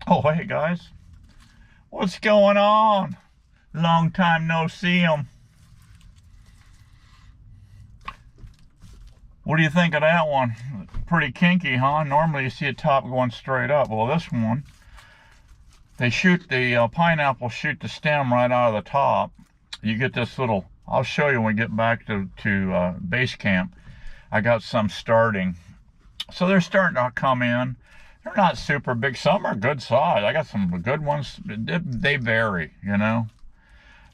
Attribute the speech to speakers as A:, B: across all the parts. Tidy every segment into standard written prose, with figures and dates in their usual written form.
A: Oh, hey guys, what's going on? Long time no see 'em. What do you think of that one? Pretty kinky, huh? Normally you see a top going straight up. Well, this one, they shoot the pineapple, shoot the stem right out of the top. You get this little, I'll show you when we get back to base camp. I got some starting. So they're starting to come in. They're not super big. Some are good size. I got some good ones. They vary, you know.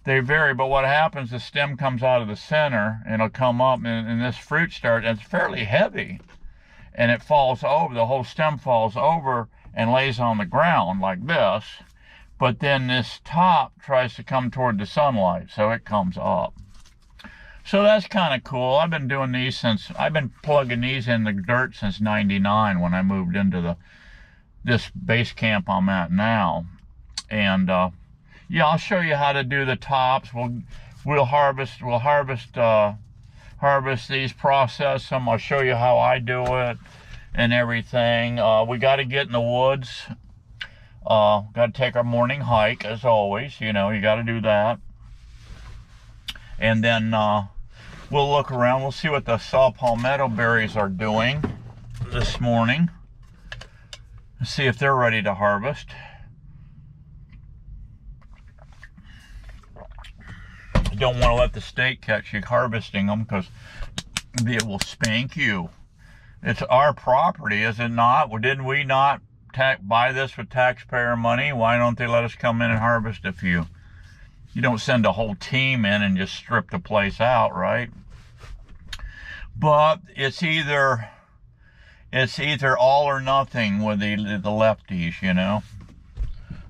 A: They vary, but what happens, the stem comes out of the center, and it'll come up, and this fruit starts, and it's fairly heavy, and it falls over. The whole stem falls over and lays on the ground like this, but then this top tries to come toward the sunlight, so it comes up. So that's kind of cool. I've been doing these since, I've been plugging these in the dirt since '99 when I moved into this base camp I'm at now. And yeah, I'll show you how to do the tops. We'll harvest these, process them. I'll show you how I do it and everything. We got to get in the woods. Got to take our morning hike, as always. You know, you got to do that. And then we'll look around. We'll see what the saw palmetto berries are doing this morning. See if they're ready to harvest. You don't want to let the state catch you harvesting them, because it will spank you. It's our property, is it not? Well, didn't we not buy this with taxpayer money? Why don't they let us come in and harvest a few? You don't send a whole team in and just strip the place out, right? But it's either all or nothing with the lefties, you know,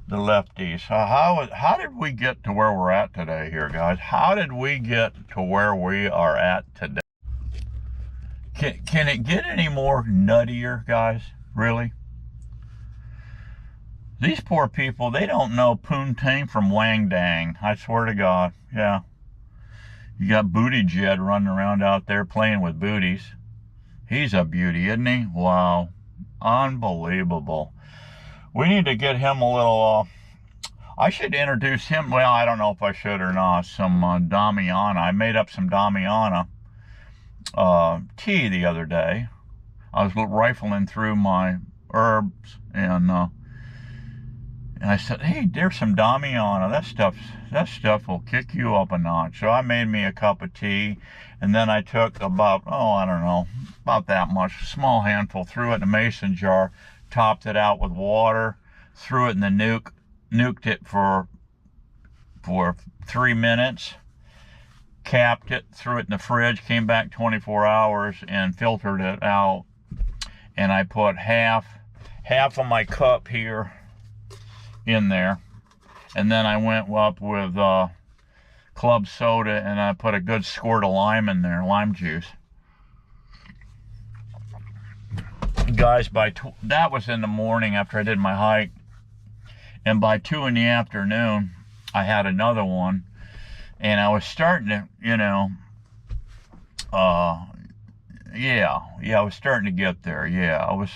A: the lefties. How did we get to where we're at today here, guys? How did we get to where we are at today? Can it get any more nuttier, guys? Really? These poor people, they don't know Poontang from Wang Dang. I swear to God. Yeah. You got Booty Jed running around out there playing with booties. He's a beauty, isn't he? Wow. Unbelievable. We need to get him a little, I should introduce him. Well, I don't know if I should or not. Some Damiana. I made up some Damiana tea the other day. I was rifling through my herbs, and I said, hey, there's some Damiana. That stuff will kick you up a notch. So I made me a cup of tea, and then I took about, I don't know, about that much, a small handful, threw it in a mason jar, topped it out with water, threw it in the nuked it for 3 minutes, capped it, threw it in the fridge, came back 24 hours and filtered it out. And I put half of my cup here in there, and then I went up with club soda, and I put a good squirt of lime in there, lime juice. Guys, that was in the morning after I did my hike, and by 2 in the afternoon I had another one, and I was starting to, you know, yeah, I was starting to get there. Yeah, I was.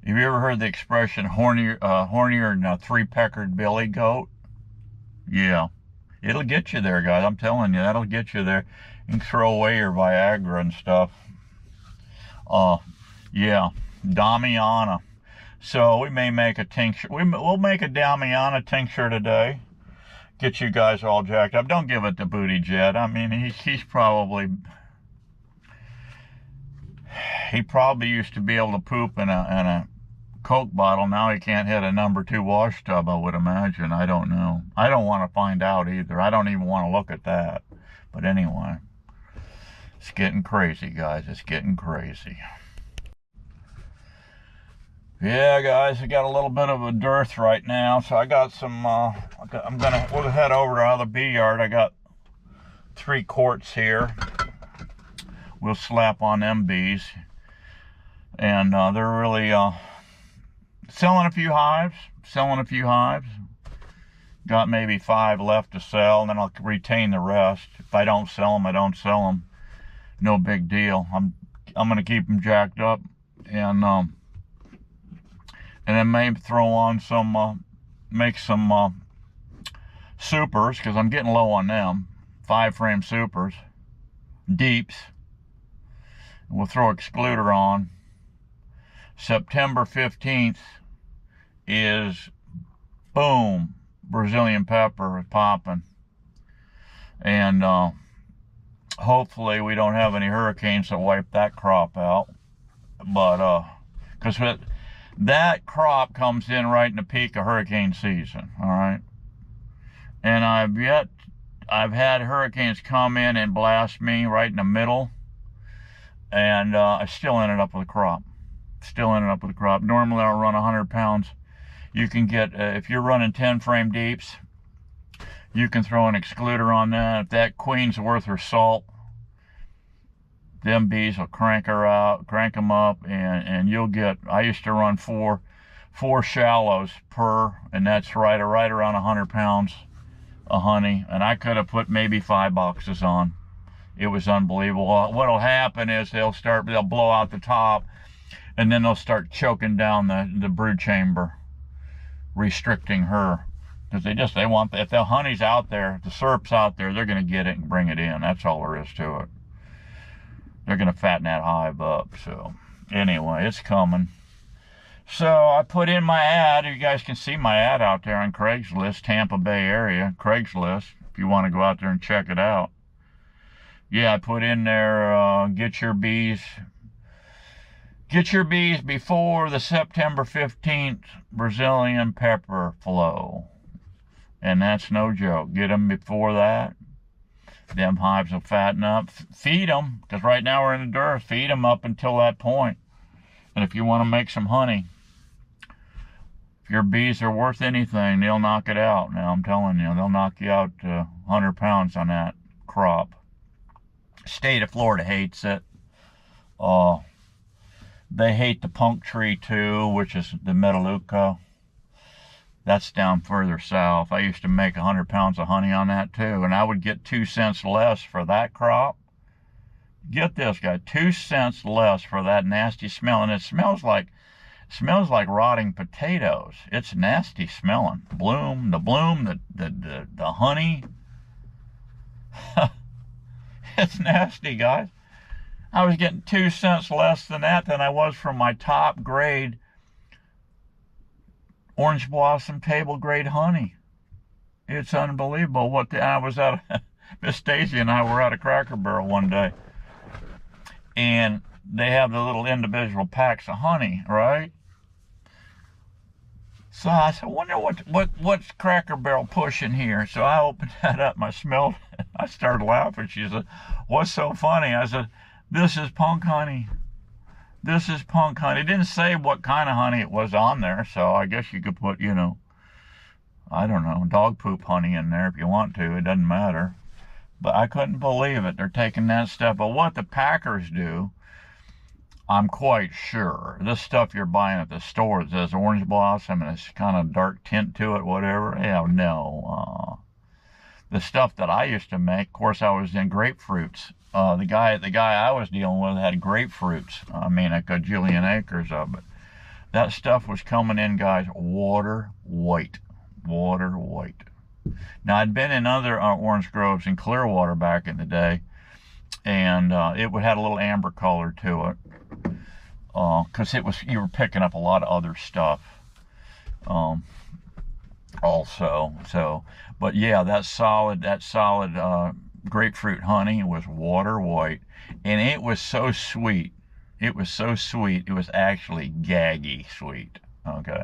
A: Have you ever heard the expression hornier than a three-peckered billy goat? Yeah, it'll get you there, guys. I'm telling you, that'll get you there. You can throw away your Viagra and stuff. Yeah, Damiana. So we may make a tincture. We'll make a Damiana tincture today. Get you guys all jacked up. Don't give it to Booty Jed. I mean, he probably used to be able to poop in a Coke bottle. Now he can't hit a #2 wash tub, I would imagine. I don't know. I don't want to find out either. I don't even want to look at that. But anyway, it's getting crazy, guys. It's getting crazy. Yeah, guys, I got a little bit of a dearth right now, so I got some, we'll head over to the other bee yard. I got 3 quarts here. We'll slap on them bees. And they're really selling a few hives. Got maybe 5 left to sell, and then I'll retain the rest. If I don't sell them, I don't sell them. No big deal. I'm going to keep them jacked up, and and then maybe throw on some, make some supers, because I'm getting low on them. 5-frame supers, deeps. We'll throw excluder on. September 15th is, boom, Brazilian pepper popping. And hopefully we don't have any hurricanes that wipe that crop out. But, because that crop comes in right in the peak of hurricane season, all right? And I've had hurricanes come in and blast me right in the middle, and I still ended up with a crop. Normally I'll run 100 pounds. You can get, if you're running 10-frame deeps, you can throw an excluder on that. If that queen's worth her salt, them bees will crank them up, and you'll get, I used to run four shallows per, and that's right around 100 pounds of honey, and I could have put maybe 5 boxes on. It was unbelievable. What'll happen is they'll blow out the top, and then they'll start choking down the brood chamber, restricting her, because they want, if the honey's out there, the syrup's out there, they're going to get it and bring it in. That's all there is to it. They're going to fatten that hive up. So anyway, it's coming. So I put in my ad. You guys can see my ad out there on Craigslist, Tampa Bay area, Craigslist, if you want to go out there and check it out. Yeah, I put in there, get your bees before the September 15th Brazilian pepper flow. And that's no joke. Get them before that. Them hives will fatten up. Feed them, because right now we're in the dearth. Feed them up until that point. And if you want to make some honey, if your bees are worth anything, they'll knock it out. Now, I'm telling you, they'll knock you out 100 pounds on that crop. State of Florida hates it. They hate the punk tree too, which is the Metaleuca. That's down further south. I used to make 100 pounds of honey on that too, and I would get 2 cents less for that crop. Get this, guy, 2 cents less for that nasty smell, and it smells like rotting potatoes. It's nasty smelling. The honey. It's nasty, guys. I was getting 2 cents less than I was from my top grade orange blossom table grade honey. It's unbelievable. I was at Miss Stacy and I were at a Cracker Barrel one day, and they have the little individual packs of honey, right? So I said, I wonder what's Cracker Barrel pushing here. So I opened that up and I smelled it. I started laughing. She said, "What's so funny?" I said, "This is punk honey. This is punk honey." It didn't say what kind of honey it was on there, so I guess you could put, I don't know, dog poop honey in there if you want to. It doesn't matter. But I couldn't believe it. They're taking that stuff. But what the packers do, I'm quite sure, this stuff you're buying at the store, it says orange blossom and it's kind of dark tint to it, whatever. Yeah, no. The stuff that I used to make, of course, I was in grapefruits. The guy I was dealing with had grapefruits. I mean, a gajillion acres of it. That stuff was coming in, guys, water white. Now, I'd been in other orange groves in Clearwater back in the day, and it had a little amber color to it, because you were picking up a lot of other stuff. Also, but yeah, that solid grapefruit honey was water white, and it was so sweet. It was actually gaggy sweet. Okay,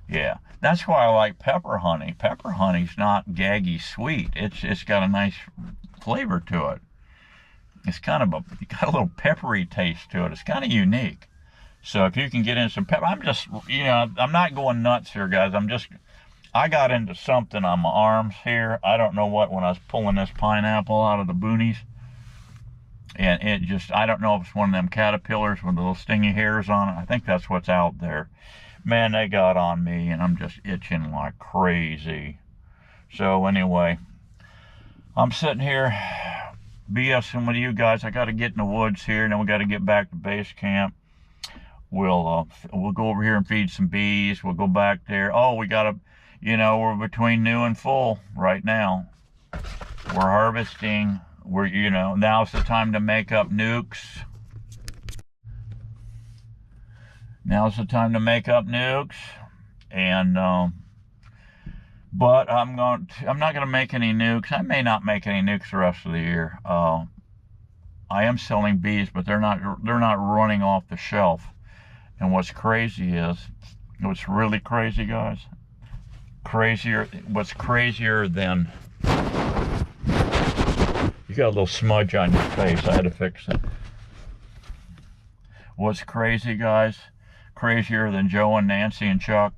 A: yeah, that's why I like pepper honey. Pepper honey's not gaggy sweet. It's got a nice flavor to it. It's got a little peppery taste to it. It's kind of unique. So if you can get in some pepper, I'm not going nuts here, guys. I got into something on my arms here. I don't know what, when I was pulling this pineapple out of the boonies. And I don't know if it's one of them caterpillars with the little stingy hairs on it. I think that's what's out there. Man, they got on me, and I'm just itching like crazy. So anyway, I'm sitting here BSing with you guys. I got to get in the woods here, and then we got to get back to base camp. we'll go over here and feed some bees. We'll go back there. Oh, we gotta, we're between new and full right now. We're harvesting. Now's the time to make up nukes. Now's the time to make up nukes. And but I'm not gonna make any nukes. I may not make any nukes the rest of the year. I am selling bees, but they're not running off the shelf. And what's really crazy, guys, what's crazier than, you got a little smudge on your face, I had to fix it. What's crazy, guys, crazier than Joe and Nancy and Chuck,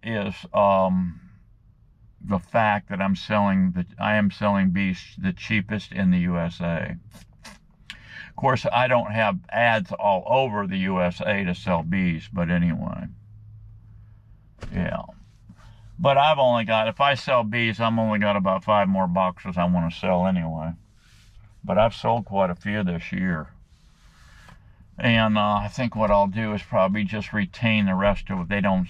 A: is the fact that I am selling bees the cheapest in the USA. Of course, I don't have ads all over the USA to sell bees, but anyway, yeah. But I've only got, if I sell bees, I'm only got about 5 more boxes I want to sell anyway. But I've sold quite a few this year. And I think what I'll do is probably just retain the rest of it. They don't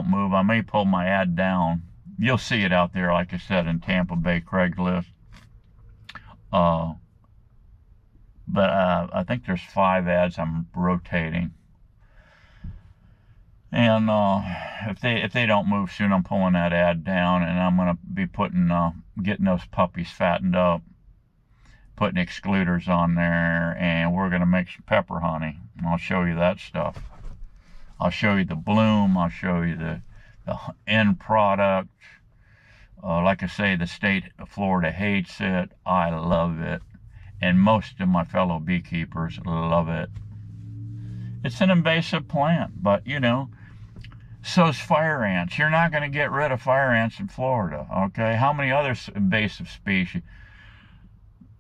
A: move. I may pull my ad down. You'll see it out there, like I said, in Tampa Bay Craigslist. But I think there's 5 ads I'm rotating. And if they don't move soon, I'm pulling that ad down, and I'm gonna be getting those puppies fattened up, putting excluders on there, and we're gonna make some pepper honey. I'll show you that stuff. I'll show you the bloom. I'll show you the end product. Like I say, the state of Florida hates it. I love it. And most of my fellow beekeepers love it. It's an invasive plant, but so's fire ants. You're not going to get rid of fire ants in Florida, okay? How many other invasive species?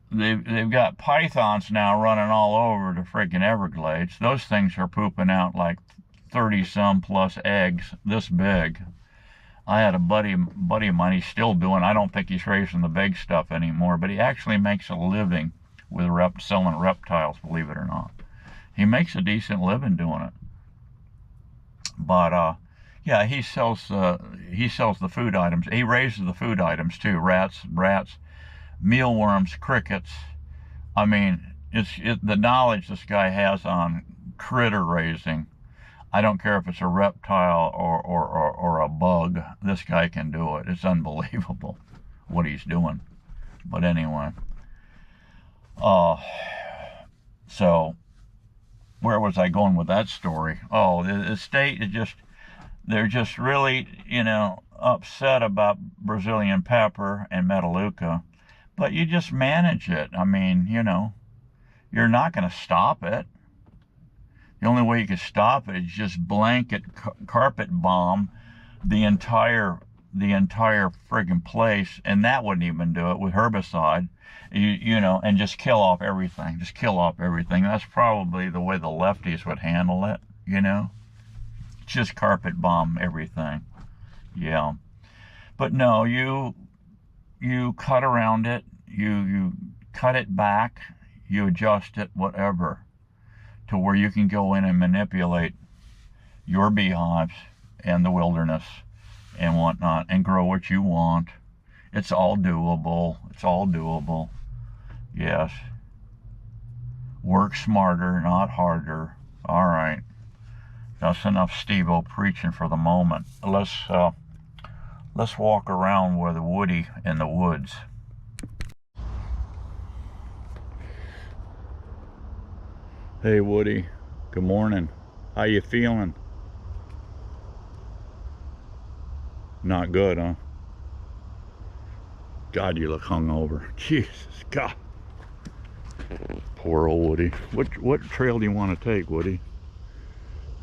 A: They've got pythons now running all over the friggin' Everglades. Those things are pooping out like 30-some plus eggs this big. I had a buddy of mine, he's still doing, I don't think he's raising the big stuff anymore, but he actually makes a living with selling reptiles, believe it or not. He makes a decent living doing it. But yeah, he sells the food items. He raises the food items too. Rats, mealworms, crickets. I mean, the knowledge this guy has on critter raising. I don't care if it's a reptile or a bug. This guy can do it. It's unbelievable what he's doing. But anyway, so where was I going with that story? Oh, the state is they're just really, upset about Brazilian pepper and Metaleuca, but you just manage it. I mean, you're not going to stop it. The only way you can stop it is just blanket carpet bomb the entire friggin' place, and that wouldn't even do it with herbicide, and just kill off everything. Just kill off everything. That's probably the way the lefties would handle it, Just carpet bomb everything. Yeah. But no, you cut around it, you cut it back, you adjust it, whatever, to where you can go in and manipulate your beehives and the wilderness and whatnot and grow what you want. It's all doable. It's all doable. Yes. Work smarter, not harder. All right. That's enough Steveo preaching for the moment. Let's walk around with Woody in the woods. Hey Woody, good morning. How you feeling? Not good, huh? God, you look hungover. Jesus, God. Poor old Woody. What trail do you want to take, Woody?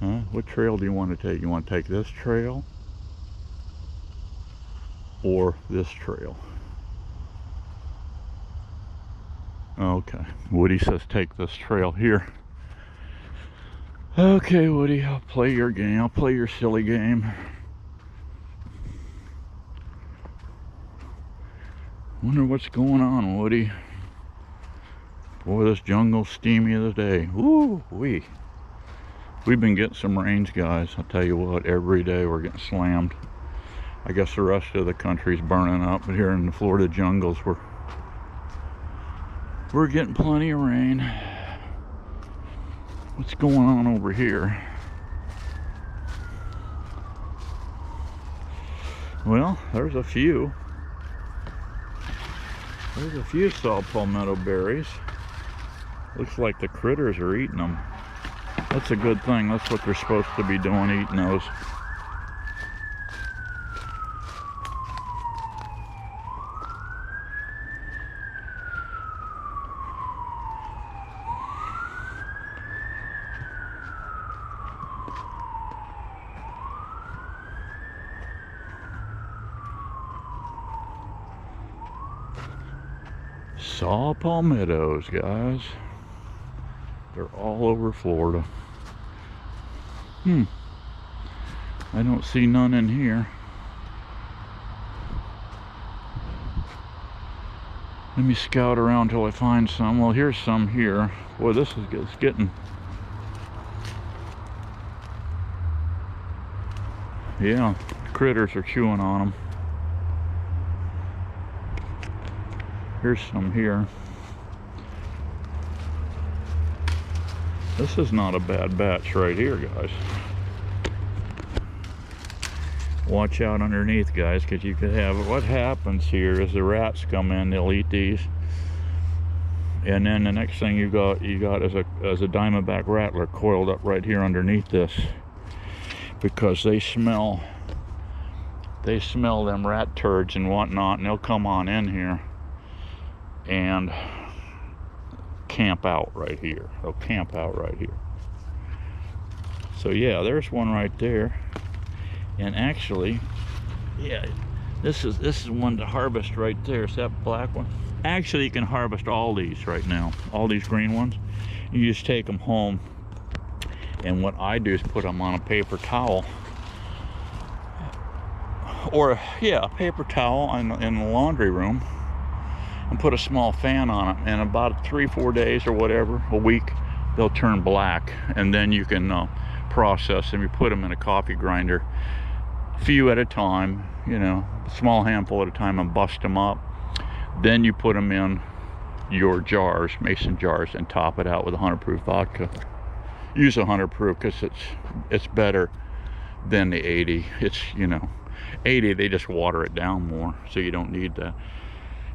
A: Huh? What trail do you want to take? You want to take this trail? Or this trail? Okay. Woody says take this trail here. Okay, Woody, I'll play your game. I'll play your silly game. Wonder what's going on, Woody. Boy, this jungle's steamy of the day. Woo wee. We've been getting some rains, guys. I'll tell you what, every day we're getting slammed. I guess the rest of the country's burning up, but here in the Florida jungles, we're getting plenty of rain. What's going on over here? Well, there's a few. There's a few saw palmetto berries. Looks like the critters are eating them. That's a good thing. That's what they're supposed to be doing, eating those. Saw palmettos, guys. They're all over Florida. I don't see none in here. Let me scout around till I find some. Well, here's some here. Boy, this is getting... Yeah, critters are chewing on them. Here's some here. This is not a bad batch right here, guys. Watch out underneath, guys, because you could have... What happens here is the rats come in, they'll eat these. And then the next thing you got is a diamondback rattler coiled up right here underneath this. Because they smell them rat turds and whatnot, and they'll come on in here and camp out right here. They'll camp out right here. So yeah, there's one right there. And actually, yeah, this is one to harvest right there. Is that black one? Actually, you can harvest all these right now, all these green ones. You just take them home, and what I do is put them on a paper towel, or yeah, a paper towel in the laundry room, and put a small fan on it, and about 3-4 days or whatever, a week, they'll turn black, and then you can process them. You put them in a coffee grinder, a few at a time, you know, a small handful at a time, and bust them up. Then you put them in your jars, mason jars, and top it out with 100 proof vodka. Use 100 proof because it's better than the 80. It's, you know, 80 they just water it down more, so you don't need that.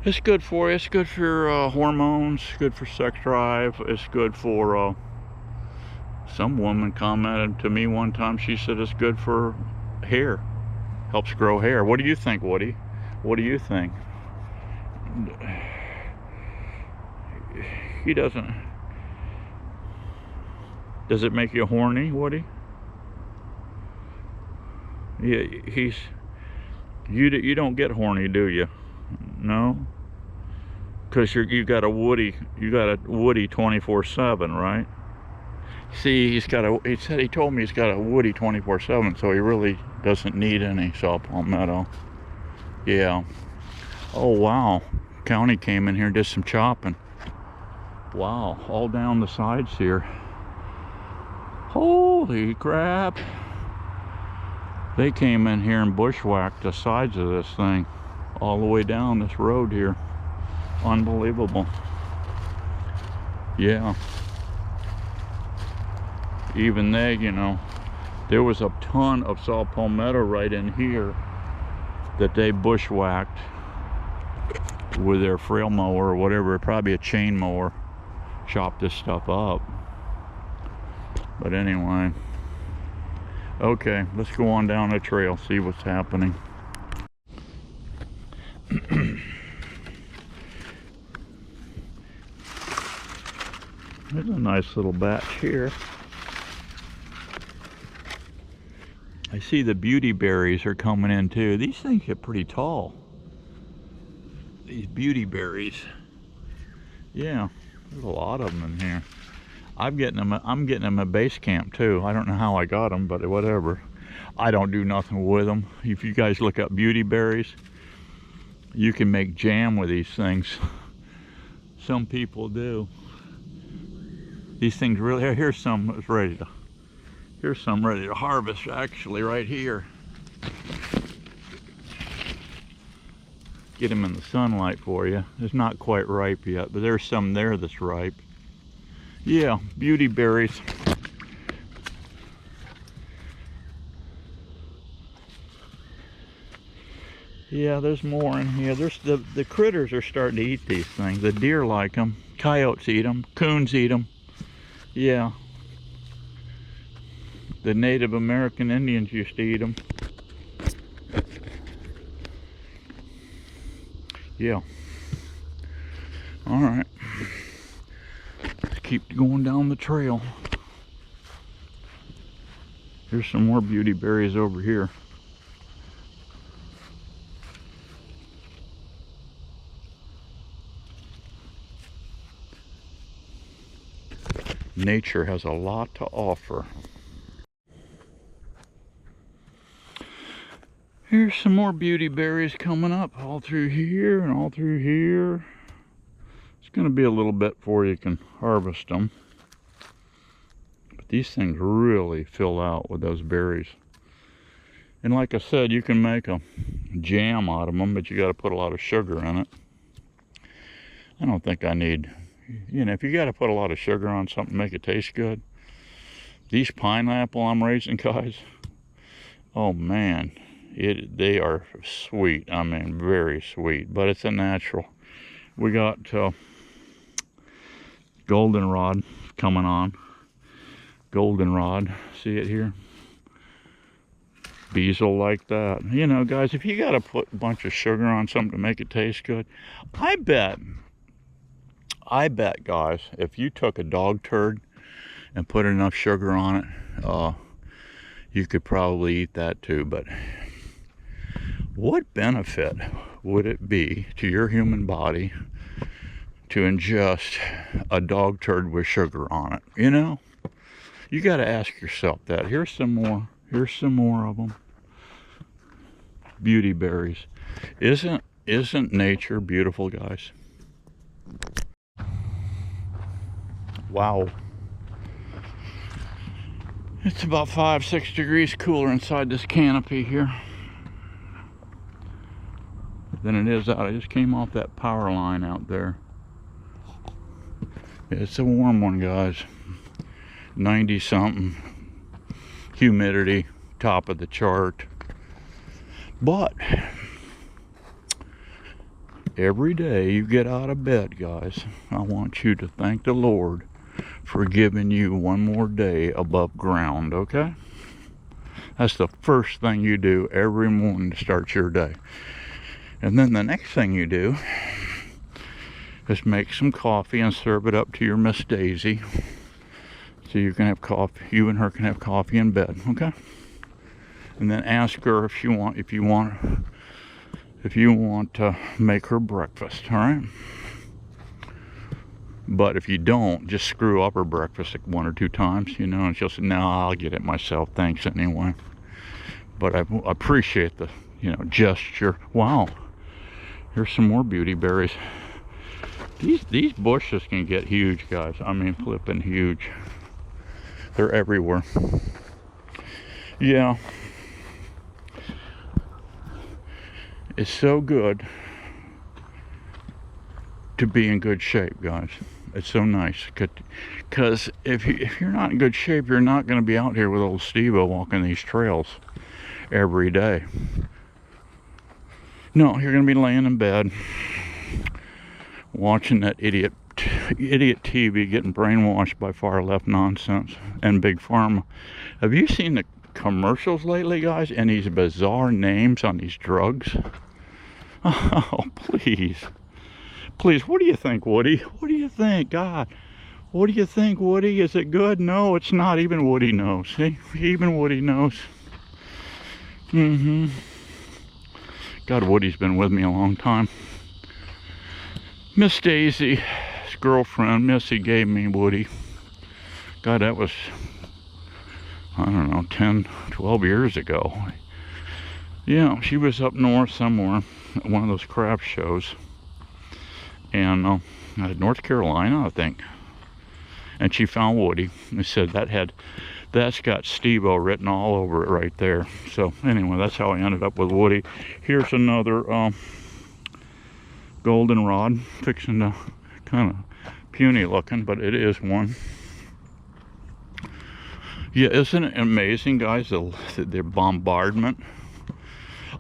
A: It's good for you. It's good for hormones, good for sex drive. It's good for, some woman commented to me one time, she said it's good for hair. Helps grow hair. What do you think, Woody? What do you think? He doesn't. Does it make you horny, Woody? Yeah, you don't get horny, do you? No? Because you got a Woody 24/7, right? See, he told me he's got a Woody 24/7, so he really doesn't need any saw palmetto. Yeah. Oh wow, county came in here and did some chopping. Wow, all down the sides here. Holy crap. They came in here and bushwhacked the sides of this thing all the way down this road here. Unbelievable. Yeah. Even they, you know, there was a ton of saw palmetto right in here that they bushwhacked with their frail mower or whatever, probably a chain mower, chopped this stuff up. But anyway, okay, let's go on down the trail, see what's happening. There's a nice little batch here. I see the beauty berries are coming in too. These things get pretty tall. These beauty berries. Yeah, there's a lot of them in here. I'm getting them at base camp too. I don't know how I got them, but whatever. I don't do nothing with them. If you guys look up beauty berries, you can make jam with these things. Some people do. These things really, here's some that's ready to, Here's some ready to harvest, actually, right here. Get them in the sunlight for you. It's not quite ripe yet, but there's some there that's ripe. Yeah, beauty berries. Yeah, there's more in here. There's the critters are starting to eat these things. The deer like them. Coyotes eat them. Coons eat them. Yeah. The Native American Indians used to eat them. Yeah. All right. Let's keep going down the trail. Here's some more beauty berries over here. Nature has a lot to offer. Here's some more beauty berries coming up all through here and all through here. It's going to be a little bit before you can harvest them. But these things really fill out with those berries. And like I said, you can make a jam out of them, but you got to put a lot of sugar in it. I don't think I need... You know, if you got to put a lot of sugar on something to make it taste good. These pineapple I'm raising, guys, oh man, they are sweet. I mean, very sweet, but it's a natural. We got goldenrod coming on. Goldenrod, see it here? Bees will like that. You know, guys, if you got to put a bunch of sugar on something to make it taste good, I bet, guys, if you took a dog turd and put enough sugar on it, you could probably eat that too. But what benefit would it be to your human body to ingest a dog turd with sugar on it? You know, you got to ask yourself that. Here's some more. Here's some more of them. Beauty berries. Isn't nature beautiful, guys? Wow. It's about 5-6 degrees cooler inside this canopy here than it is out. I just came off that power line out there. It's a warm one, guys. 90 something. Humidity, top of the chart. But every day you get out of bed, guys, I want you to thank the Lord for giving you one more day above ground, okay? That's the first thing you do every morning to start your day. And then the next thing you do is make some coffee and serve it up to your Miss Daisy. So you can have coffee, you and her can have coffee in bed, okay? And then ask her if you want to make her breakfast, all right? But if you don't, just screw up her breakfast like 1 or 2 times, you know, and she'll say, no, I'll get it myself, thanks anyway. But I appreciate the, you know, gesture. Wow, here's some more beauty berries. These bushes can get huge, guys. I mean, flipping huge. They're everywhere. Yeah. It's so good to be in good shape, guys. It's so nice, because if you're not in good shape, you're not going to be out here with old Steveo walking these trails every day. No, you're going to be laying in bed watching that idiot TV, getting brainwashed by far left nonsense and big pharma. Have you seen the commercials lately, guys, and these bizarre names on these drugs? Oh, please. Please, what do you think, Woody? What do you think? God, what do you think, Woody? Is it good? No, it's not. Even Woody knows. See? Even Woody knows. God, Woody's been with me a long time. Miss Daisy's girlfriend, Missy, gave me Woody. God, that was, I don't know, 10, 12 years ago. Yeah, she was up north somewhere at one of those craft shows. And North Carolina, I think. And she found Woody. They said that had That's got Steveo written all over it right there. So anyway, that's how I ended up with Woody. Here's another goldenrod, fixing to kind of puny looking, but it is one. Yeah, isn't it amazing, guys, the bombardment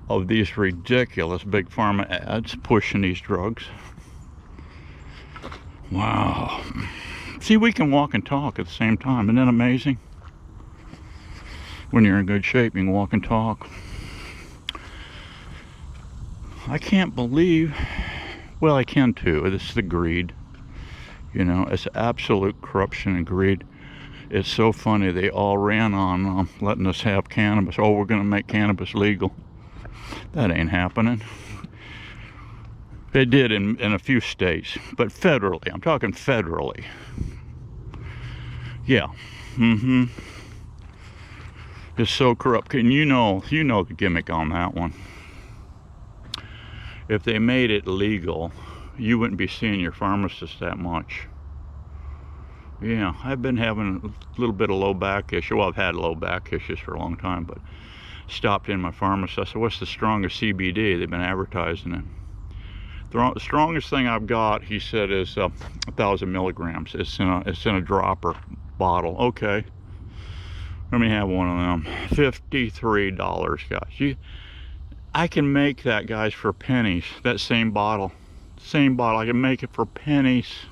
A: of these ridiculous big pharma ads pushing these drugs? Wow. See, we can walk and talk at the same time. Isn't that amazing? When you're in good shape, you can walk and talk. I can't believe, well, I can too. It's the greed. You know, it's absolute corruption and greed. It's so funny. They all ran on letting us have cannabis. Oh, we're going to make cannabis legal. That ain't happening. They did in a few states, but federally. I'm talking federally. Yeah. It's so corrupt. And you know the gimmick on that one. If they made it legal, you wouldn't be seeing your pharmacist that much. Yeah, I've been having a little bit of low back issue. Well, I've had low back issues for a long time, but stopped in my pharmacist. I said, what's the strongest CBD? They've been advertising it. The strongest thing I've got, he said, is 1,000 milligrams. It's in a dropper bottle. Okay, let me have one of them. $53, guys. I can make that, guys, for pennies. That same bottle, I can make it for pennies,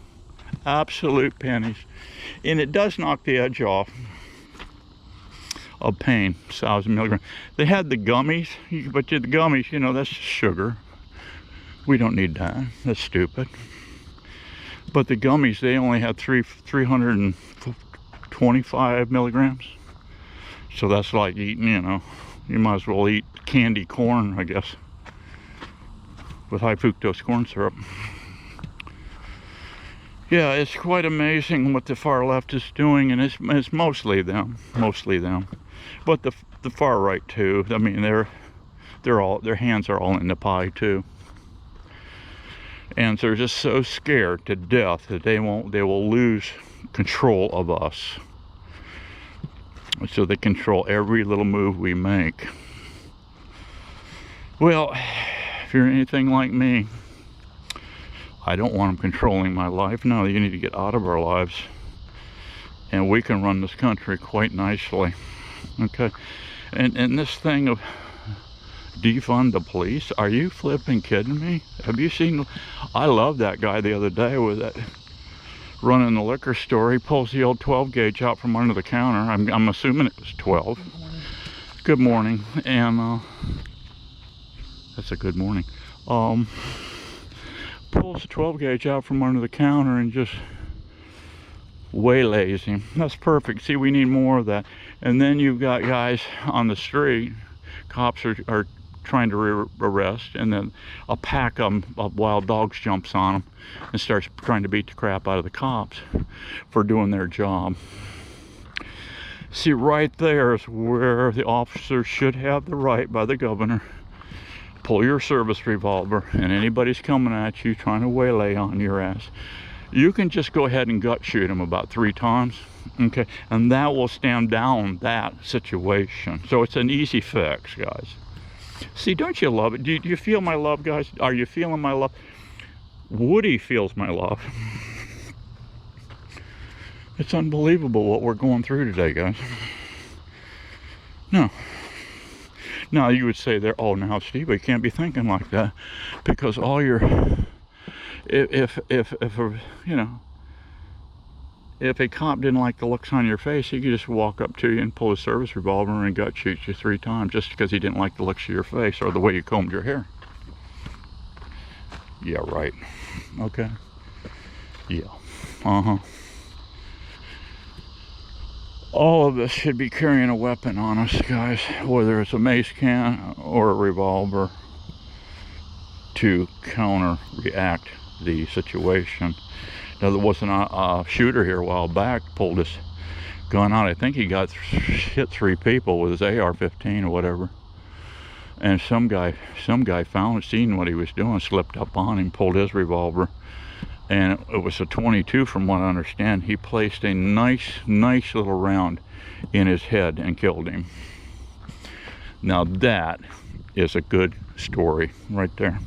A: absolute pennies, and it does knock the edge off of pain. 1,000 milligrams. They had the gummies, but the gummies, you know, that's just sugar. We don't need that. That's stupid. But the gummies, they only had 325 milligrams. So that's like eating, you know, you might as well eat candy corn, I guess, with high fructose corn syrup. Yeah, it's quite amazing what the far left is doing, and it's mostly them, but the far right too. I mean, their hands are all in the pie too. And they're just so scared to death that they will lose control of us. So they control every little move we make. Well, if you're anything like me, I don't want them controlling my life. No, you need to get out of our lives. And we can run this country quite nicely. Okay? And this thing of defund the police, are you flipping kidding me? Have you seen, I love that guy the other day with that running the liquor store. He pulls the old 12 gauge out from under the counter. I'm assuming it was 12. Good morning. And that's a good morning. Pulls the 12 gauge out from under the counter and just waylays him. That's perfect. See, we need more of that. And then you've got guys on the street, cops are trying to arrest, and then a pack of wild dogs jumps on them and starts trying to beat the crap out of the cops for doing their job. See, right there is where the officers should have the right by the governor. Pull your service revolver, and anybody's coming at you trying to waylay on your ass, you can just go ahead and gut shoot them about 3 times, okay? And that will stand down that situation. So it's an easy fix, guys. See, don't you love it? Do you feel my love, guys? Are you feeling my love? Woody feels my love. It's unbelievable what we're going through today, guys. No. Now you would say there, oh, now Steve, you can't be thinking like that, because all your, if you know, if a cop didn't like the looks on your face, he could just walk up to you and pull a service revolver and gut shoot you 3 times just because he didn't like the looks of your face or the way you combed your hair. Yeah, right. Okay. Yeah. All of us should be carrying a weapon on us, guys, whether it's a mace can or a revolver, to counter-react the situation. Now, there wasn't a shooter here a while back, pulled his gun out. I think he hit 3 people with his AR-15 or whatever. And some guy seen what he was doing, slipped up on him, pulled his revolver, and it was a 22 from what I understand. He placed a nice little round in his head and killed him. Now that is a good story right there.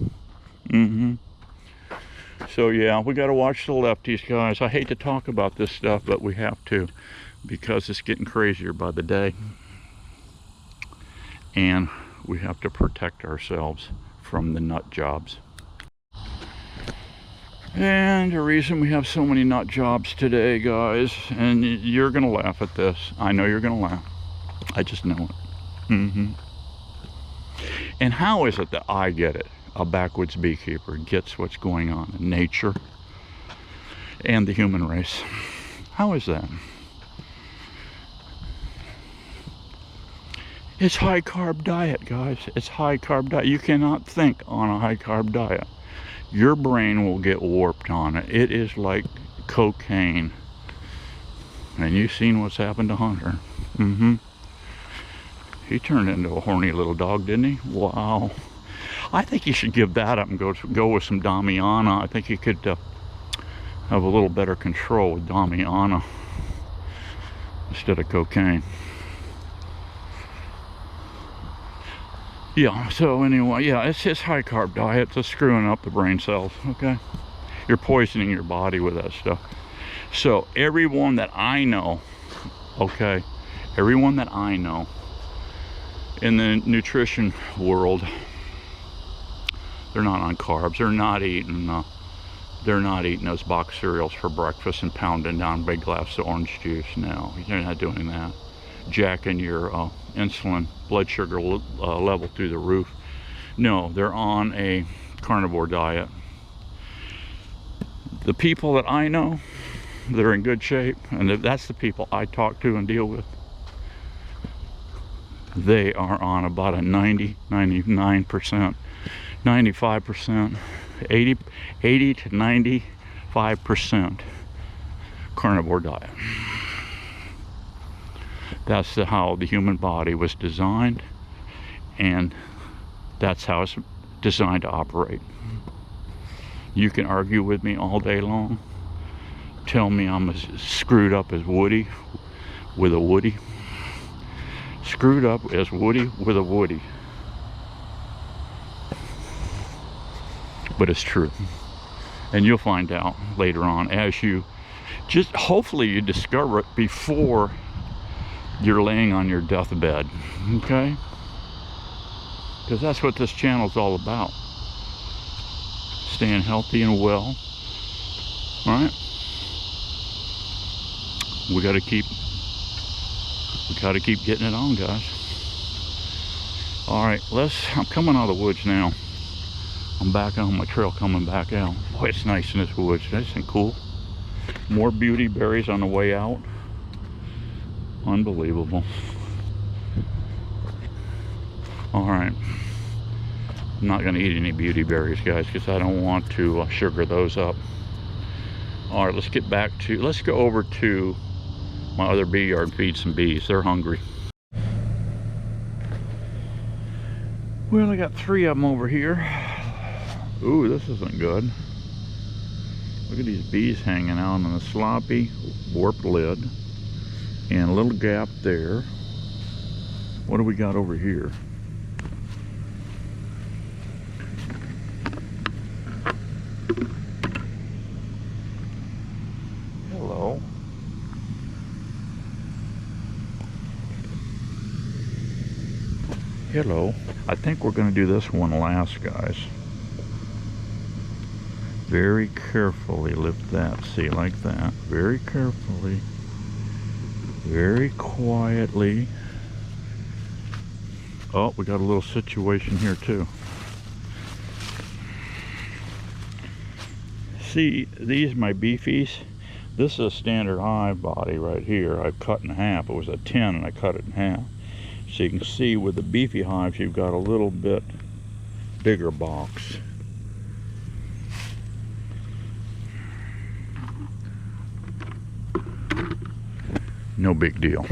A: So yeah, we got to watch the lefties, guys. I hate to talk about this stuff, but we have to, because it's getting crazier by the day, and we have to protect ourselves from the nut jobs. And the reason we have so many nut jobs today, guys, and you're gonna laugh at this, I know you're gonna laugh, I just know it. And how is it that I get it, a backwoods beekeeper gets what's going on in nature and the human race? How is that? It's high carb diet, guys. It's high carb diet. You cannot think on a high carb diet. Your brain will get warped on it. It is like cocaine. And you've seen what's happened to Hunter. He turned into a horny little dog, didn't he? Wow. I think he should give that up and go with some Damiana. I think he could have a little better control with Damiana instead of cocaine. Yeah, so anyway, yeah, it's his high carb diet. It's screwing up the brain cells, okay? You're poisoning your body with that stuff. So everyone that I know, okay, everyone that I know in the nutrition world, they're not on carbs. They're not eating those box cereals for breakfast and pounding down big glass of orange juice. No, they're not doing that. Jacking your insulin, blood sugar level through the roof. No, they're on a carnivore diet. The people that I know that are in good shape, and that's the people I talk to and deal with, they are on about a 90, 99%, 95%, 80 to 95% carnivore diet. That's how the human body was designed, and that's how it's designed to operate. You can argue with me all day long, tell me I'm as screwed up as Woody with a Woody. Screwed up as Woody with a Woody. But it's true. And you'll find out later on, as you just, hopefully you discover it before you're laying on your deathbed, okay? Because that's what this channel's all about. Staying healthy and well. All right? We gotta keep getting it on, guys. All right, I'm coming out of the woods now. I'm back on my trail coming back out. Boy, it's nice in this woods. Isn't it cool? More beauty berries on the way out. Unbelievable. All right. I'm not gonna eat any beauty berries, guys, because I don't want to sugar those up. All right, let's go over to my other bee yard and feed some bees. They're hungry. Well, I got 3 of them over here. Ooh, this isn't good. Look at these bees hanging out on the sloppy, warped lid. And a little gap there. What do we got over here? Hello. Hello. I think we're going to do this one last, guys. Very carefully lift that. See, like that. Very carefully. Very quietly. Oh, we got a little situation here too. See, these my beefies. This is a standard hive body right here. I've cut in half. It was a 10 and I cut it in half. So you can see with the beefy hives, you've got a little bit bigger box. No big deal.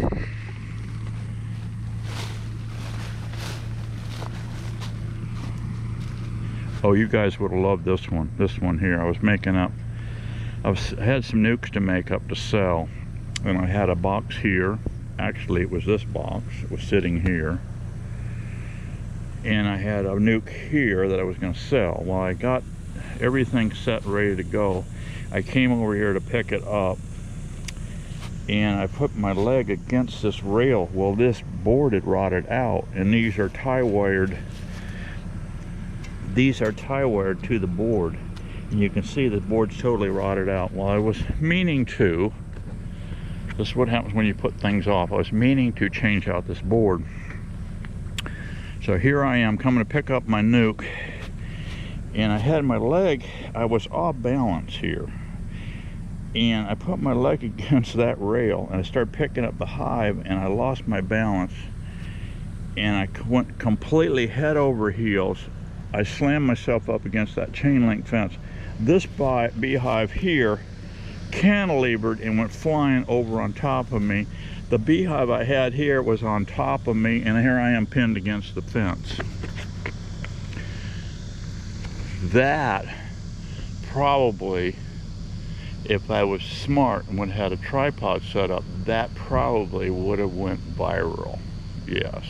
A: Oh, you guys would have loved this one. This one here. I was making up I had some nukes to make up to sell, and I had a box here. Actually, it was this box. It was sitting here, and I had a nuke here that I was going to sell. Well, I got everything set, ready to go. I came over here to pick it up, and I put my leg against this rail. Well, this board had rotted out, and these are tie wired. These are tie wired to the board, and you can see the board's totally rotted out. Well, I was meaning to, this is what happens when you put things off, I was meaning to change out this board. So here I am coming to pick up my nuke, and I had my leg, I was off balance here, and I put my leg against that rail, and I started picking up the hive, and I lost my balance, and I went completely head over heels. I slammed myself up against that chain link fence. This beehive here cantilevered and went flying over on top of me. The beehive I had here was on top of me, and here I am pinned against the fence. That probably, if I was smart and would have had a tripod set up, that probably would have went viral. Yes.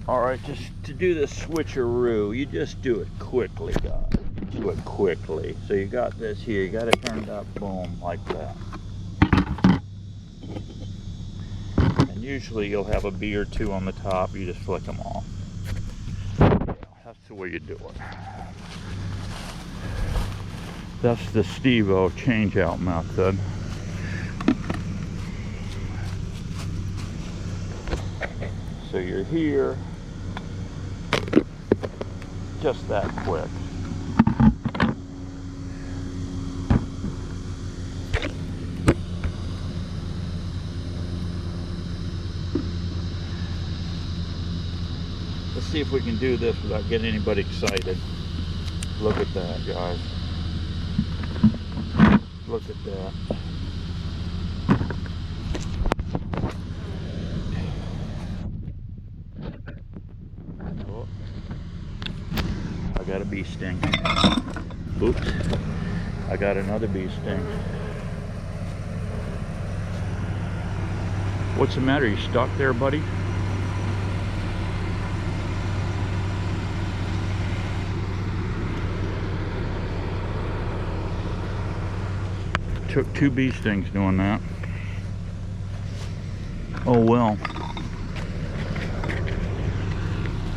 A: Alright, just to do the switcheroo, you just do it quickly, guys. Do it quickly. So you got this here, you got to turn it up, boom, like that. And usually you'll have a bee or two on the top, you just flick them off. Yeah, that's the way you do it. That's the Steveo change-out method. So you're here, just that quick. Let's see if we can do this without getting anybody excited. Look at that, guys. Look at that. Oh, I got a bee sting. Oops. I got another bee sting. What's the matter? You stuck there, buddy? Took 2 bee stings doing that. Oh well.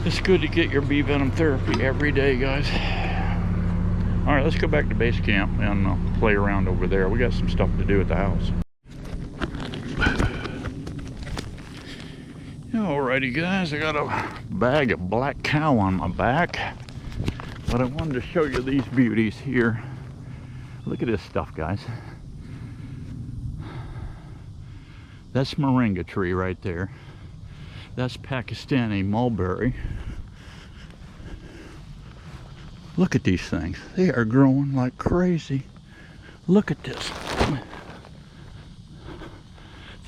A: It's good to get your bee venom therapy every day, guys. Alright, let's go back to base camp and play around over there. We got some stuff to do at the house. Alrighty, guys, I got a bag of black cow on my back, but I wanted to show you these beauties here. Look at this stuff, guys. That's moringa tree right there. That's Pakistani mulberry. Look at these things. They are growing like crazy. Look at this.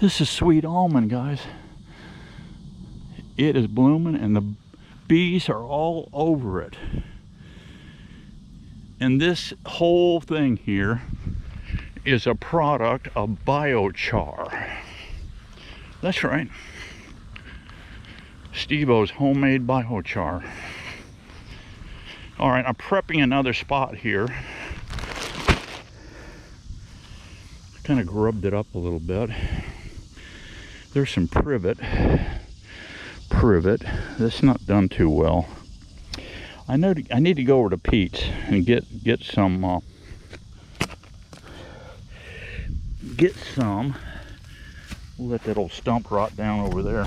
A: This is sweet almond, guys. It is blooming and the bees are all over it. And this whole thing here is a product of Biochar. That's right. Steveo's homemade biochar. Alright, I'm prepping another spot here. Kind of grubbed it up a little bit. There's some privet. This is not done too well. I need to go over to Pete's and get some we'll let that old stump rot down over there.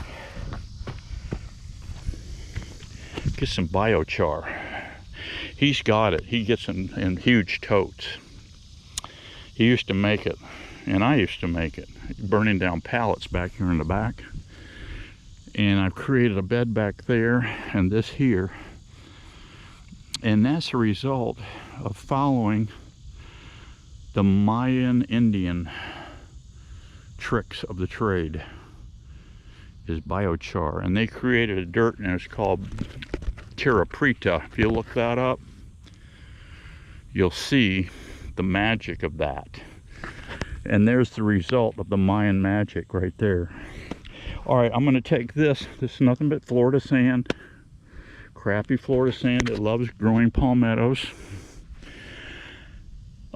A: Get some biochar. He's got it. He gets in huge totes. He used to make it, and I used to make it, burning down pallets back here in the back. And I've created a bed back there and this here. And that's a result of following the Mayan Indian tricks of the trade, is biochar. And they created a dirt, and it's called Tira Preta. If you look that up, you'll see the magic of that. And there's the result of the Mayan magic right there. All right, I'm going to take this. This is nothing but Florida sand. Crappy Florida sand that loves growing palmettos.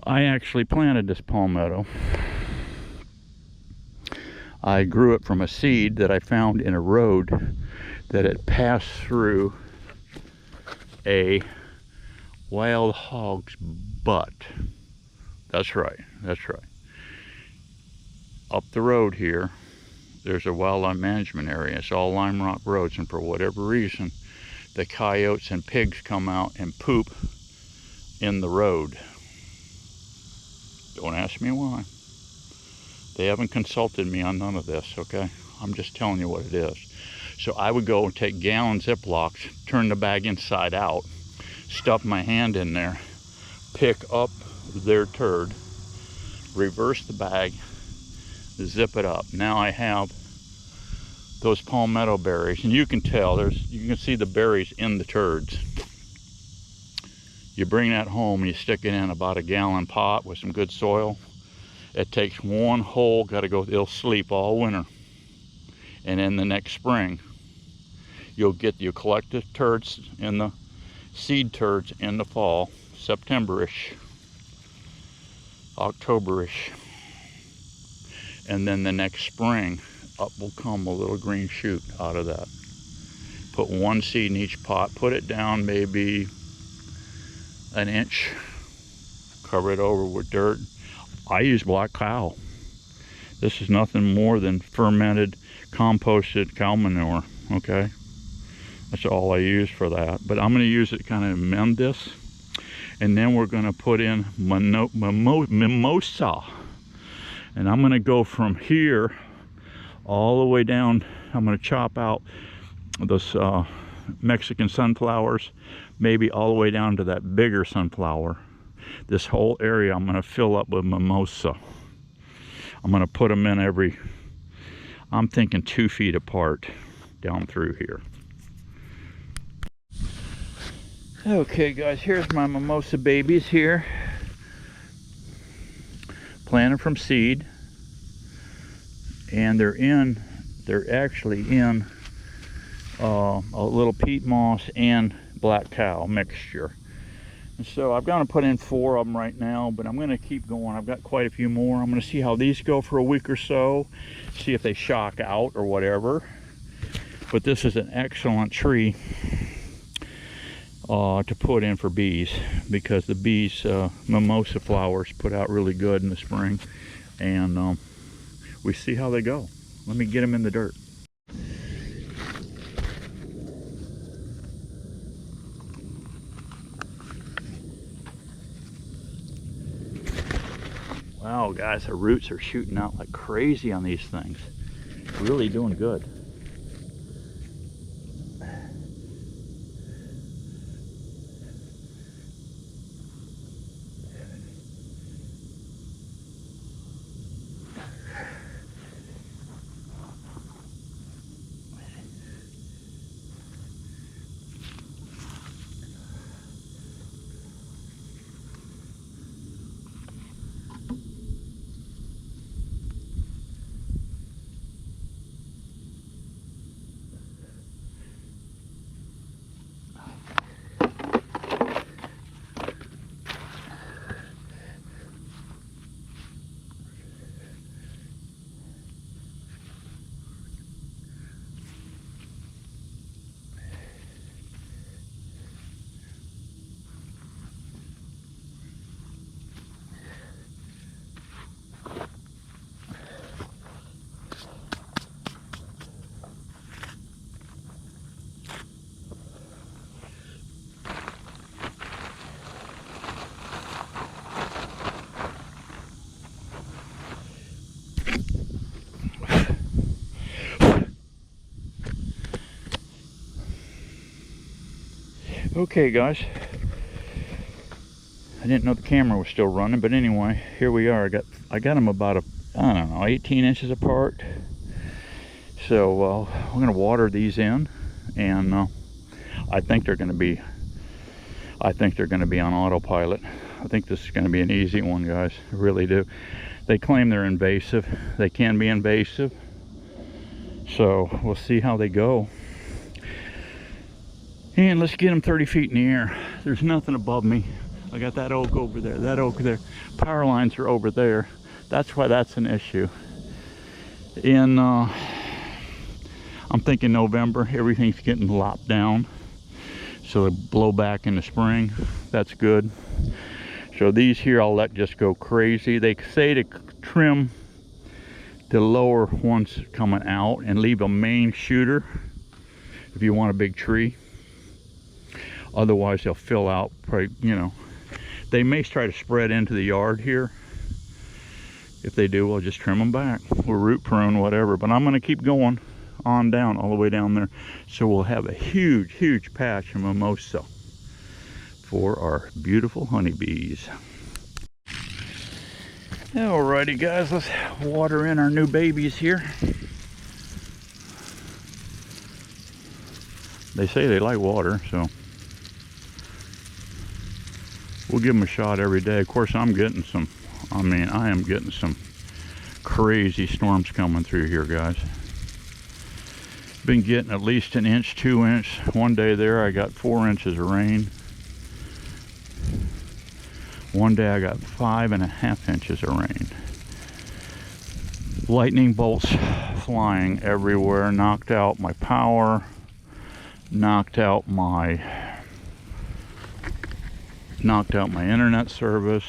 A: I actually planted this palmetto. I grew it from a seed that I found in a road that had passed through a wild hog's butt. That's right, that's right. Up the road here, there's a wildlife management area. It's all lime rock roads, and for whatever reason, the coyotes and pigs come out and poop in the road. Don't ask me why. They haven't consulted me on none of this, okay? I'm just telling you what it is. So I would go and take gallon Ziplocs, turn the bag inside out, stuff my hand in there, pick up their turd, reverse the bag, zip it up. Now I have those palmetto berries, and you can tell, you can see the berries in the turds. You bring that home, you stick it in about a gallon pot with some good soil. It takes one hole, it'll sleep all winter. And then the next spring, you'll collect the turds in the seed turds in the fall, September-ish, October-ish. And then the next spring, up will come a little green shoot out of that. Put one seed in each pot, put it down maybe an inch, cover it over with dirt. I use black cow. This is nothing more than fermented, composted cow manure, okay? That's all I use for that. But I'm gonna use it kind of amend this. And then we're gonna put in mimosa. And I'm gonna go from here all the way down. I'm gonna chop out those Mexican sunflowers, maybe all the way down to that bigger sunflower. This whole area I'm gonna fill up with mimosa. I'm gonna put them in I'm thinking 2 feet apart down through here. Okay guys, here's my mimosa babies here. Planted from seed. And they're actually in a little peat moss and black cow mixture. And so I've got to put in 4 of them right now, but I'm going to keep going. I've got quite a few more. I'm going to see how these go for a week or so, see if they shock out or whatever. But this is an excellent tree to put in for bees, because the bees, mimosa flowers put out really good in the spring, and we see how they go. Let me get them in the dirt. Wow guys, the roots are shooting out like crazy on these things. Really doing good. Okay guys, I didn't know the camera was still running, but anyway, here we are. I got them about I don't know, 18 inches apart. So we're gonna water these in, and I think they're gonna be on autopilot. I think this is going to be an easy one, guys. I really do. They claim they're invasive. They can be invasive. So we'll see how they go. And let's get them 30 feet in the air. There's nothing above me. I got that oak over there, that oak there. Power lines are over there. That's why that's an issue. I'm thinking November, everything's getting lopped down. So they blow back in the spring. That's good. So these here I'll let just go crazy. They say to trim the lower ones coming out and leave a main shooter if you want a big tree. Otherwise they'll fill out, you know. They may try to spread into the yard here. If they do, we'll just trim them back. We're root prone, whatever. But I'm going to keep going on down, all the way down there. So we'll have a huge, huge patch of mimosa for our beautiful honeybees. Alrighty, guys, let's water in our new babies here. They say they like water, so we'll give them a shot every day. Of course, I'm getting some, I am getting some crazy storms coming through here, guys. Been getting at least an inch, 2 inch. One day there, I got 4 inches of rain. One day I got 5.5 inches of rain. Lightning bolts flying everywhere, knocked out my power, knocked out my internet service.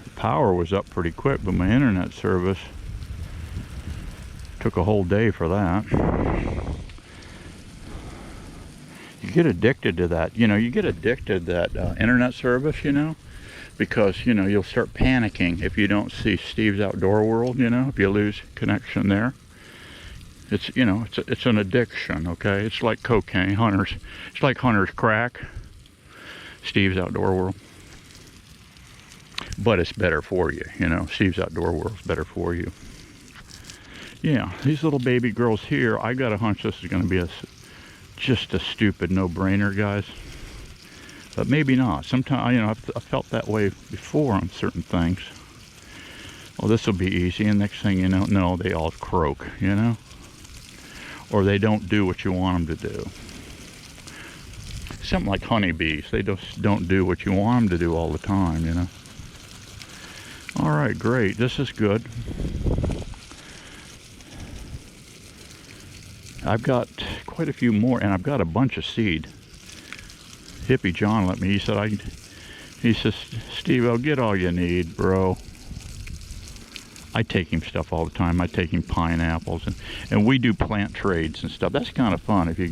A: The power was up pretty quick, but my internet service took a whole day for that. You get addicted to that, you know, you get addicted to that internet service, you know, because, you know, you'll start panicking if you don't see Steve's Outdoor World, you know, if you lose connection there. It's, you know, it's an addiction, okay? It's like cocaine, it's like Hunter's crack, Steve's Outdoor World. But it's better for you, you know, Steve's Outdoor World's better for you. Yeah, these little baby girls here, I got a hunch this is going to be just a stupid no-brainer, guys. But maybe not. Sometimes, you know, I've felt that way before on certain things. Well, this will be easy, and next thing you know, no, they all croak, you know? Or they don't do what you want them to do. Something like honeybees. They just don't do what you want them to do all the time, you know? All right, great. This is good. I've got quite a few more, and I've got a bunch of seed. Hippie John let me, he says, Steve, I'll get all you need, bro. I take him stuff all the time. I take him pineapples, and we do plant trades and stuff. That's kind of fun if you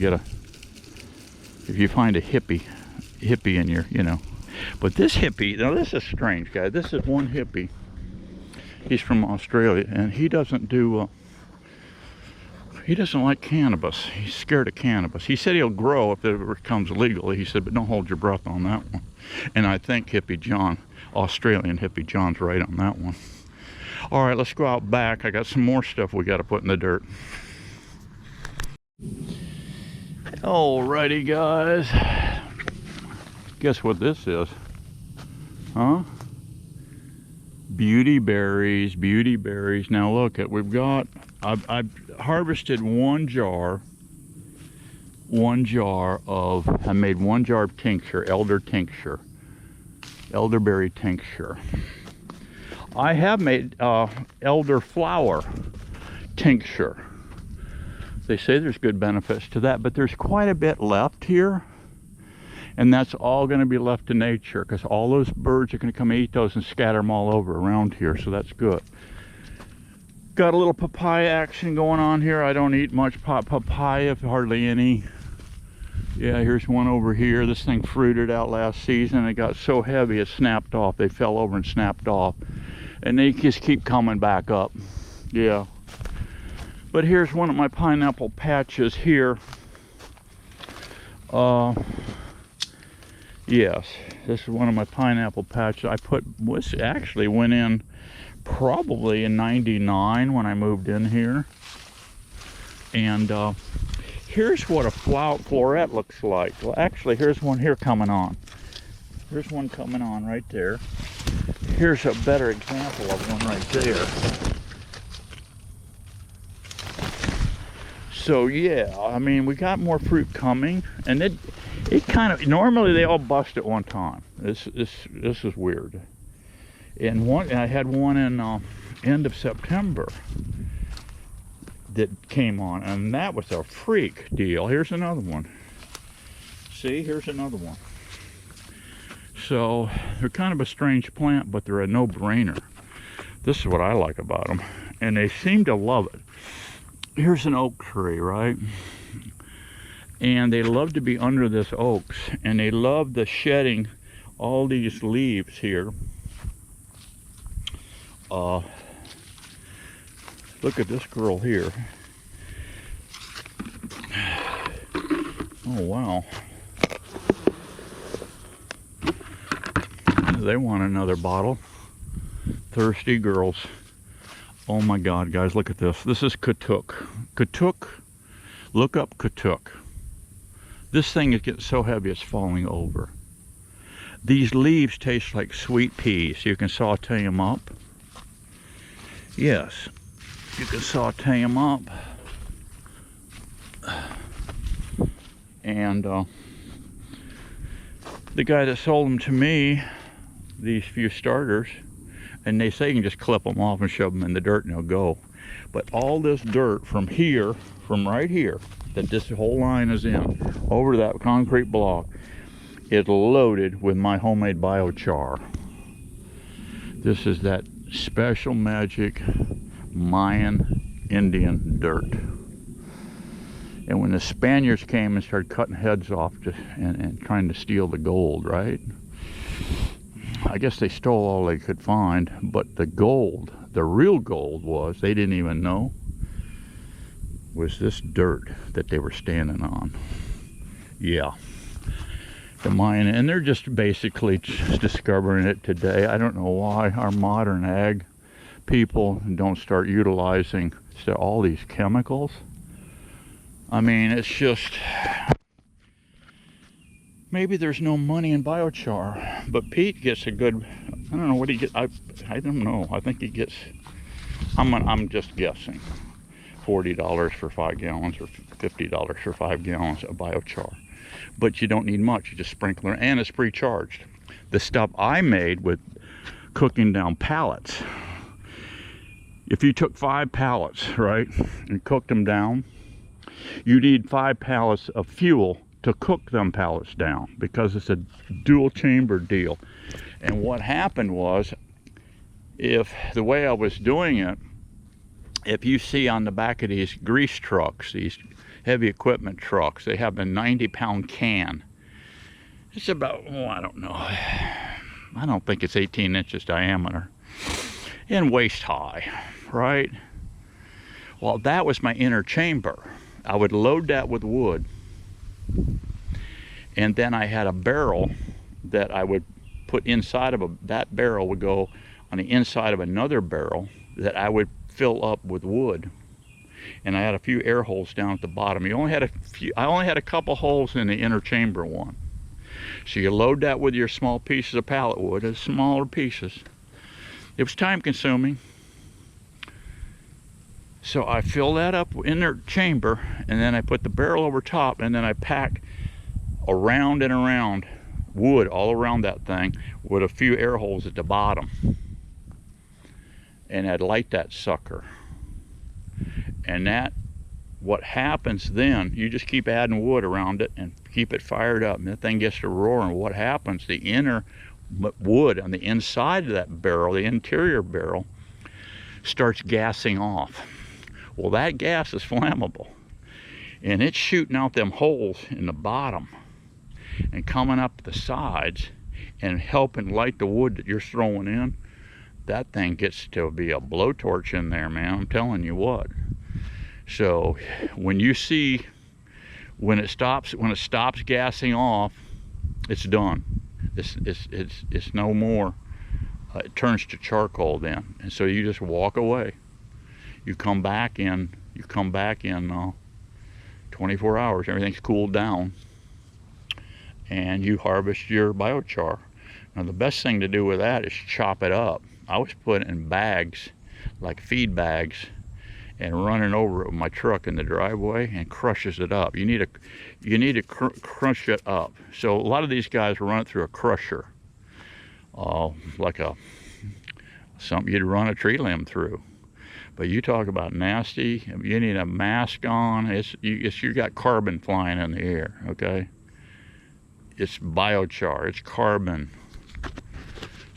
A: find a hippie in your, you know. But this hippie, now this is strange, guys. This is one hippie. He's from Australia, and he doesn't do, he doesn't like cannabis. He's scared of cannabis. He said he'll grow if it ever becomes legal. He said, but don't hold your breath on that one. And I think Hippie John, Australian Hippie John's right on that one. All right, let's go out back. I got some more stuff we got to put in the dirt. Alrighty, guys. Guess what this is? Huh? Beauty berries, beauty berries. Now look at, we've got, I've harvested one jar of, I made one jar of tincture, elderberry tincture. I have made elderflower tincture. They say there's good benefits to that, but there's quite a bit left here. And that's all going to be left to nature, because all those birds are going to come eat those and scatter them all over around here, so that's good. Got a little papaya action going on here. I don't eat much papaya, hardly any. Yeah, here's one over here. This thing fruited out last season. It got so heavy it snapped off. They fell over and snapped off. And they just keep coming back up. Yeah. But here's one of my pineapple patches here. Yes, this is one of my pineapple patches. Actually went in probably in '99 when I moved in here. And here's what a floret looks like. Well, actually, here's one here coming on. Here's one coming on right there. Here's a better example of one right there. So yeah, I mean, we got more fruit coming, and it kind of, normally they all bust at one time. This is weird. And I had one in end of September that came on, and that was a freak deal. Here's another one. See, here's another one. So they're kind of a strange plant, but they're a no-brainer. This is what I like about them, and they seem to love it. Here's an oak tree, right? And they love to be under this oaks, and they love the shedding all these leaves here. Look at this girl here. Oh wow. They want another bottle. Thirsty girls. Oh my God, guys, look at this. This is Katuk. Katuk, look up Katuk. This thing is getting so heavy it's falling over. These leaves taste like sweet peas. You can saute them up. Yes, you can saute them up. And the guy that sold them to me, these few starters, and they say you can just clip them off and shove them in the dirt and they'll go. But all this dirt from here, from right here, that this whole line is in, over to that concrete block, is loaded with my homemade biochar. This is that special magic Mayan Indian dirt. And when the Spaniards came and started cutting heads off and trying to steal the gold, right? I guess they stole all they could find, but the gold, the real gold was, they didn't even know, was this dirt that they were standing on. Yeah. The Mayan, and they're just basically just discovering it today. I don't know why our modern ag people don't start utilizing all these chemicals. I mean, it's just, maybe there's no money in biochar, but Pete gets a good, I don't know what he gets, I don't know, I think he gets, I'm just guessing, $40 for 5 gallons or $50 for 5 gallons of biochar. But you don't need much, you just sprinkle it, and it's pre-charged. The stuff I made with cooking down pallets, if you took 5 pallets, right, and cooked them down, you need 5 pallets of fuel to cook them pallets down, because it's a dual chamber deal. And what happened was, if the way I was doing it, if you see on the back of these grease trucks, these heavy equipment trucks, they have a 90-pound can. It's about, oh, I don't know, I don't think it's 18 inches diameter and waist high, right? Well, that was my inner chamber. I would load that with wood, and then I had a barrel that I would put inside of that barrel would go on the inside of another barrel that I would fill up with wood. And I had a few air holes down at the bottom. I only had a couple holes in the inner chamber one. So you load that with your small pieces of pallet wood, as smaller pieces. It was time consuming. So I fill that up in their chamber, and then I put the barrel over top, and then I pack around and around wood all around that thing with a few air holes at the bottom. And I'd light that sucker. And that, what happens then, you just keep adding wood around it and keep it fired up, and that thing gets to roaring. What happens, the inner wood on the inside of that barrel, the interior barrel, starts gassing off. Well, that gas is flammable, and it's shooting out them holes in the bottom and coming up the sides and helping light the wood that you're throwing in. That thing gets to be a blowtorch in there, man. I'm telling you what. So when you see, when it stops gassing off, it's done. It's no more. It turns to charcoal then, and so you just walk away. You come back in 24 hours. Everything's cooled down, and you harvest your biochar. Now the best thing to do with that is chop it up. I was putting it in bags, like feed bags, and running over it with my truck in the driveway, and crushes it up. You need to crunch it up. So a lot of these guys run it through a crusher, like something you'd run a tree limb through. But you talk about nasty. You need a mask on. You got carbon flying in the air. Okay, it's biochar. It's carbon.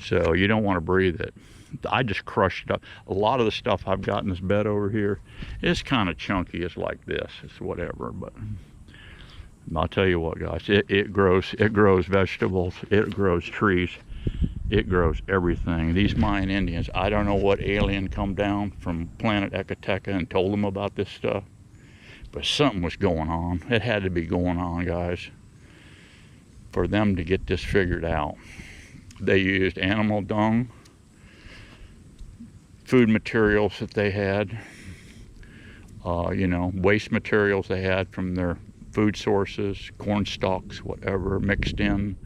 A: So you don't want to breathe it. I just crushed it up. A lot of the stuff I've got in this bed over here is kind of chunky. It's like this. It's whatever. But I'll tell you what, guys. It grows vegetables. It grows trees. It grows everything. These Mayan Indians, I don't know what alien come down from planet Ecateka and told them about this stuff, but something was going on. It had to be going on, guys, for them to get this figured out. They used animal dung, food materials that they had, waste materials they had from their food sources, corn stalks, whatever, mixed in.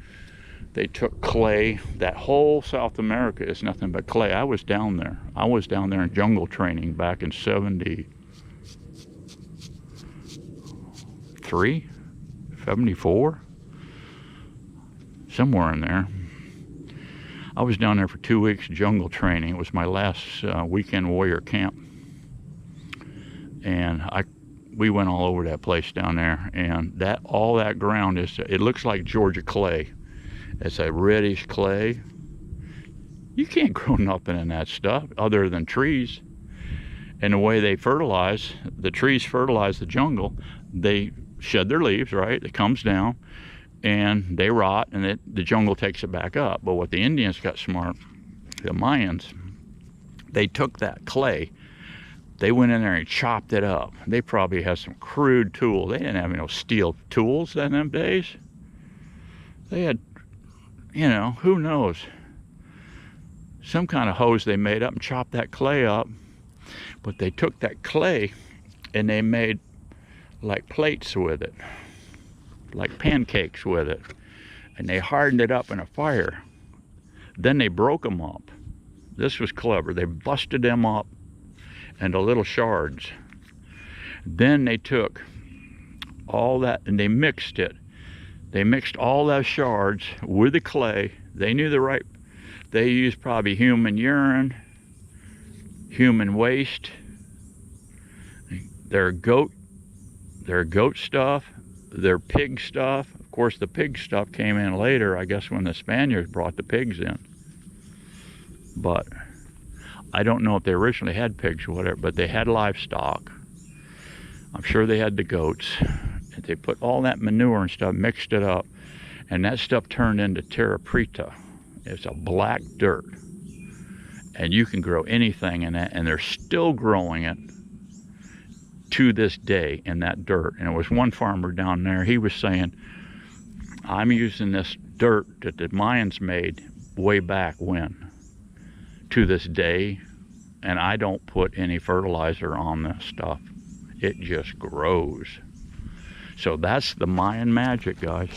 A: They took clay. That whole South America is nothing but clay. I was down there. I was down there in jungle training back in 73, 74, somewhere in there. I was down there for 2 weeks jungle training. It was my last weekend warrior camp. And we went all over that place down there. And all that ground it looks like Georgia clay. It's a reddish clay. You can't grow nothing in that stuff other than trees. And the way they fertilize, the trees fertilize the jungle. They shed their leaves, right? It comes down and they rot, and the jungle takes it back up. But what the Indians got smart, the Mayans, they took that clay, they went in there and chopped it up. They probably had some crude tools. They didn't have no steel tools in them days. They had, who knows, some kind of hose they made up and chopped that clay up. But they took that clay and they made like plates with it, like pancakes with it, and they hardened it up in a fire. Then they broke them up. This was clever. They busted them up into little shards. Then they took all that and they mixed it. They mixed all those shards with the clay. They knew they used probably human urine, human waste, their goat stuff, their pig stuff. Of course, the pig stuff came in later, I guess, when the Spaniards brought the pigs in. But I don't know if they originally had pigs or whatever, but they had livestock. I'm sure they had the goats. They put all that manure and stuff, mixed it up, and that stuff turned into terra preta. It's a black dirt, and you can grow anything in that, and they're still growing it to this day in that dirt. And it was one farmer down there, he was saying, I'm using this dirt that the Mayans made way back when to this day, and I don't put any fertilizer on this stuff. It just grows. So that's the Mayan magic, guys.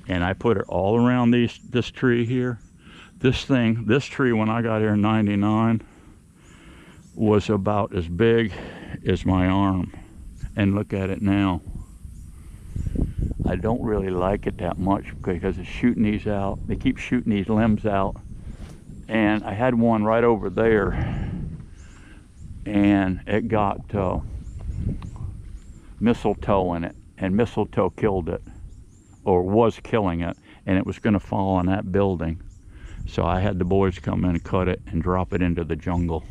A: And I put it all around this tree here. This tree, when I got here in '99, was about as big as my arm. And look at it now. I don't really like it that much because it's shooting these out. They keep shooting these limbs out. And I had one right over there, and it got mistletoe in it, and mistletoe killed it, or was killing it, and it was going to fall on that building. So I had the boys come in and cut it and drop it into the jungle.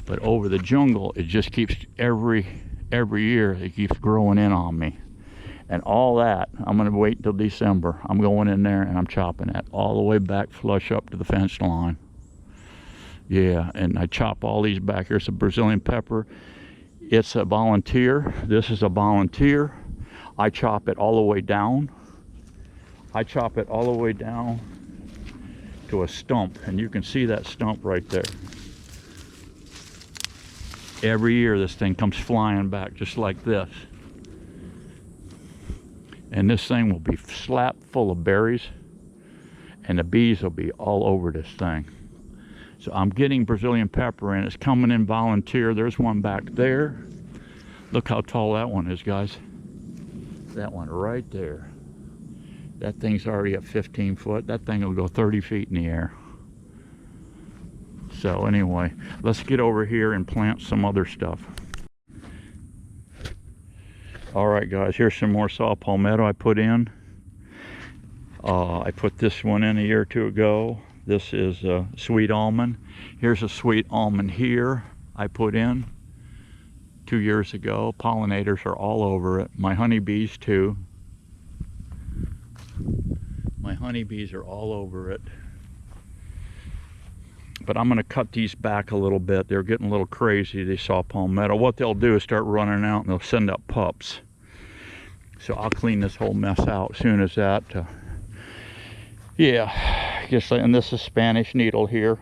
A: But over the jungle, it just keeps, every year, it keeps growing in on me. And all that, I'm going to wait until December. I'm going in there and I'm chopping it all the way back, flush up to the fence line. Yeah, and I chop all these back. Here's a Brazilian pepper. It's a volunteer. This is a volunteer. I chop it all the way down. I chop it all the way down to a stump, and you can see that stump right there. Every year this thing comes flying back just like this. And this thing will be slapped full of berries. and the bees will be all over this thing. So I'm getting Brazilian pepper in. It's coming in volunteer. There's one back there. Look how tall that one is, guys. That one right there. That thing's already at 15 foot. That thing will go 30 feet in the air. So anyway, let's get over here and plant some other stuff. All right, guys, here's some more saw palmetto I put in. I put this one in a year or two ago. This is a sweet almond. Here's a sweet almond here I put in 2 years ago. Pollinators are all over it. My honeybees too. My honeybees are all over it. But I'm going to cut these back a little bit. They're getting a little crazy. They saw palmetto. What they'll do is start running out and they'll send up pups. So I'll clean this whole mess out as soon as that. Yeah, just and this is Spanish needle here.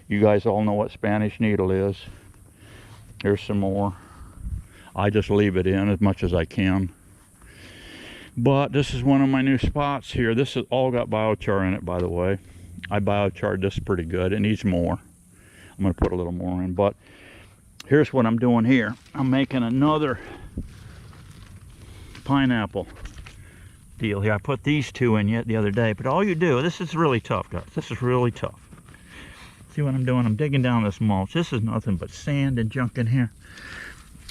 A: You guys all know what Spanish needle is. Here's some more. I just leave it in as much as I can. But this is one of my new spots here. This has all got biochar in it, by the way. I biocharred this pretty good. It needs more. I'm going to put a little more in. But here's what I'm doing here. I'm making another pineapple deal here. I put these two in yet the other day. But all you do, this is really tough, guys. This is really tough. See what I'm doing? I'm digging down this mulch. This is nothing but sand and junk in here.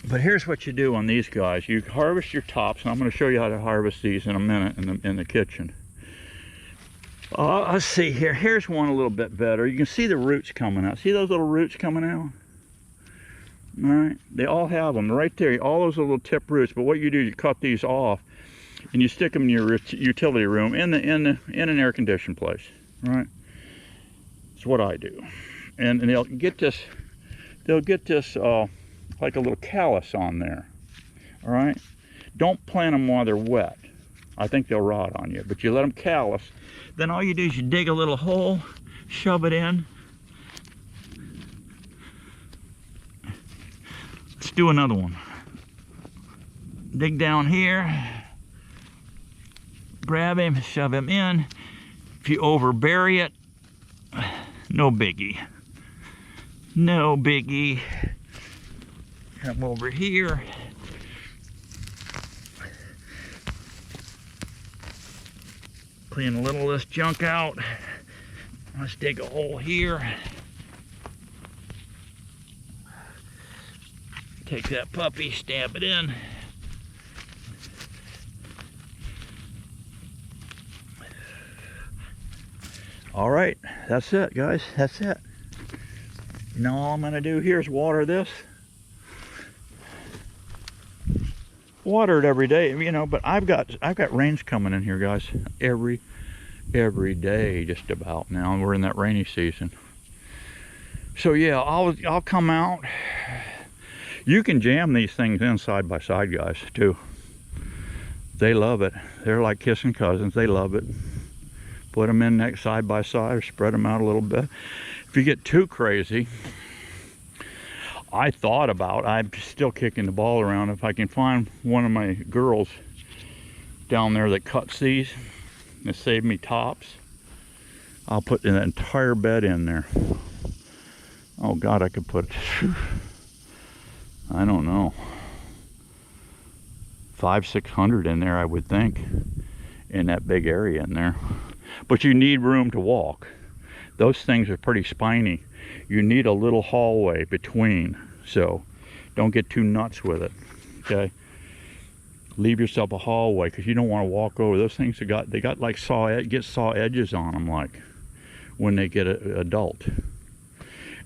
A: But here's what you do on these guys. You harvest your tops, and I'm going to show you how to harvest these in a minute in the kitchen. Let's see here. Here's one a little bit better. You can see the roots coming out. See those little roots coming out? All right. They all have them right there. All those little tip roots. But what you do, you cut these off, and you stick them in your utility room in an air-conditioned place. Right. That's what I do. And they'll get this. They'll get this. Like a little callus on there. All right, don't plant them while they're wet. I think they'll rot on you, but you let them callus. Then all you do is you dig a little hole, shove it in. Let's do another one. Dig down here, grab him, shove him in. If you overbury it, no biggie. No biggie. Come over here. Clean a little of this junk out. Let's dig a hole here. Take that puppy, stab it in. All right, that's it, guys. That's it. Now all I'm gonna do here is water this. Water it every day, you know, but I've got rains coming in here, guys, every day just about now, and we're in that rainy season. So yeah, I'll come out. You can jam these things in side by side, guys, too. They love it. They're like kissing cousins. They love it. Put them in next side by side or spread them out a little bit. If you get too crazy, I'm still kicking the ball around. If I can find one of my girls down there that cuts these and save me tops, I'll put an entire bed in there. Oh God, I could put, I don't know, 500-600 in there, I would think, in that big area in there. But you need room to walk. Those things are pretty spiny. You need a little hallway between, so don't get too nuts with it. Okay, leave yourself a hallway, because you don't want to walk over those things. They got like saw edges on them, like when they get adult,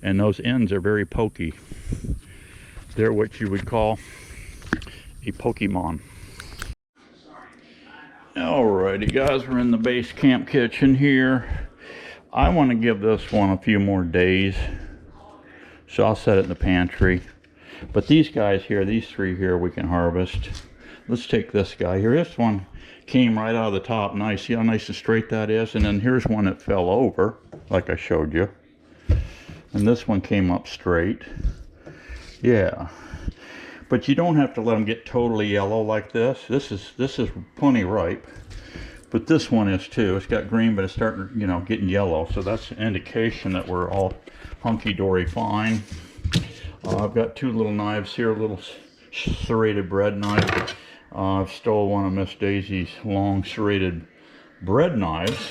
A: and those ends are very pokey. They're what you would call a Pokemon. Alrighty, guys, we're in the base camp kitchen here. I want to give this one a few more days, so I'll set it in the pantry. But these guys here, these three here, we can harvest. Let's take this guy here. This one came right out of the top. Nice. See how nice and straight that is? And then here's one that fell over, like I showed you. And this one came up straight. Yeah. But you don't have to let them get totally yellow like this. This is plenty ripe. But this one is too. It's got green, but it's starting, you know, getting yellow. So that's an indication that we're all hunky-dory fine. I've got two little knives here, little serrated bread knife. I've stole one of Miss Daisy's long serrated bread knives.